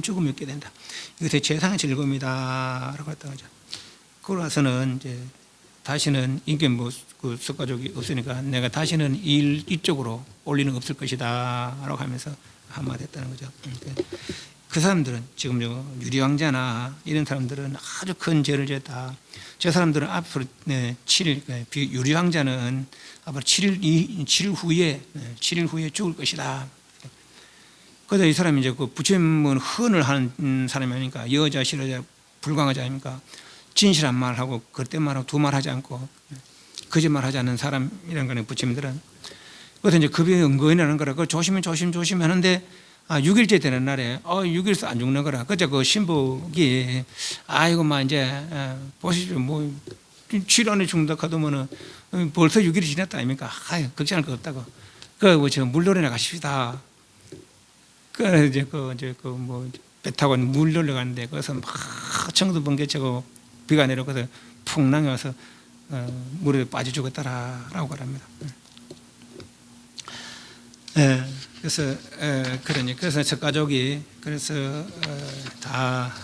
죽음이 없게 된다. 이것이 최상의 즐거움이다 라고 했던 거죠. 그러고 나서는 이제 다시는 인기 그 석가족이 없으니까 내가 다시는 이쪽으로 올 일은 없을 것이다 라고 하면서 한마디 했다는 거죠. 그 사람들은 지금 유리왕자나 이런 사람들은 아주 큰 죄를 지었다. 저 사람들은 앞으로 7일 유리왕자는 앞으로 7일 후에 죽을 것이다. 그래서 이 사람이 이제 그 부처님은 헌을 하는 사람이 아니니까 여자 실여자 불광하자 아닙니까? 진실한 말하고 그때 말하고 두 말 하지 않고 거짓말하지 않는 사람이라는 거는 부처님들은. 그래서 이제 급이 은근히 나는 거라. 그 조심 하는데 6일째 되는 날에 6일서 안 죽는 거라. 그때 그 신부기 아이고 막 이제 보시죠 뭐 치료안에 죽는다 하더면은 벌써 6일이 지났다 아닙니까? 아유 걱정할 거 없다고. 저 물놀이나 가십시다. 이제 뭐 배 타고 물놀이 가는데 거기서 막 청도 번개치고 비가 내려서 풍랑이 와서 물에 빠져 죽었다라고 말합니다. 그래서 석가족이 그래서 다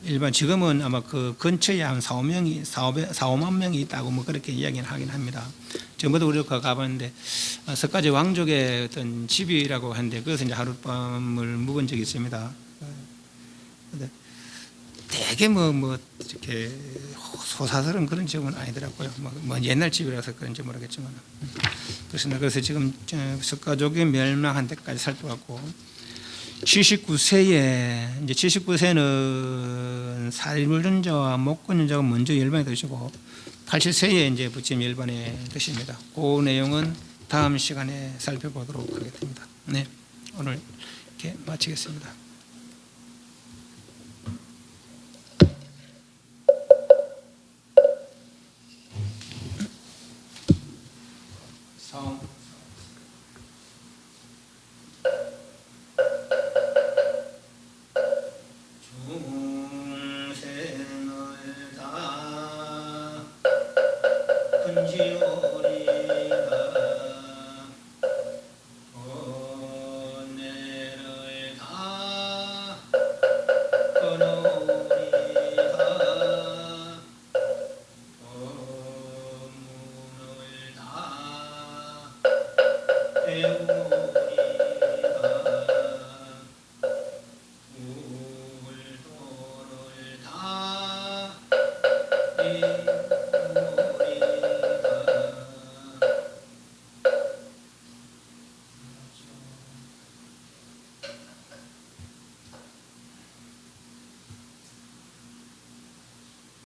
일반 지금은 아마 그 근처에 한 4-5만 명이 있다고 뭐 그렇게 이야기를 하긴 합니다. 전부도 우리가 가봤는데 석가지 왕족의 어떤 집이라고 하는데 그것을 이제 하룻밤을 묵은 적이 있습니다. 근데 되게 뭐 이렇게 소사스러운 그런 집은 아니더라고요. 뭐 옛날 집이라서 그런지 모르겠지만. 그래서 지금 석가족이 멸망한 데까지 살펴봤고 79세에 이제 79세는 살물전자와 목권전자가 먼저 열반이 되시고 87세에 이제 부처님 열반이 되십니다. 그 내용은 다음 시간에 살펴보도록 하겠습니다. 네, 오늘 이렇게 마치겠습니다. 다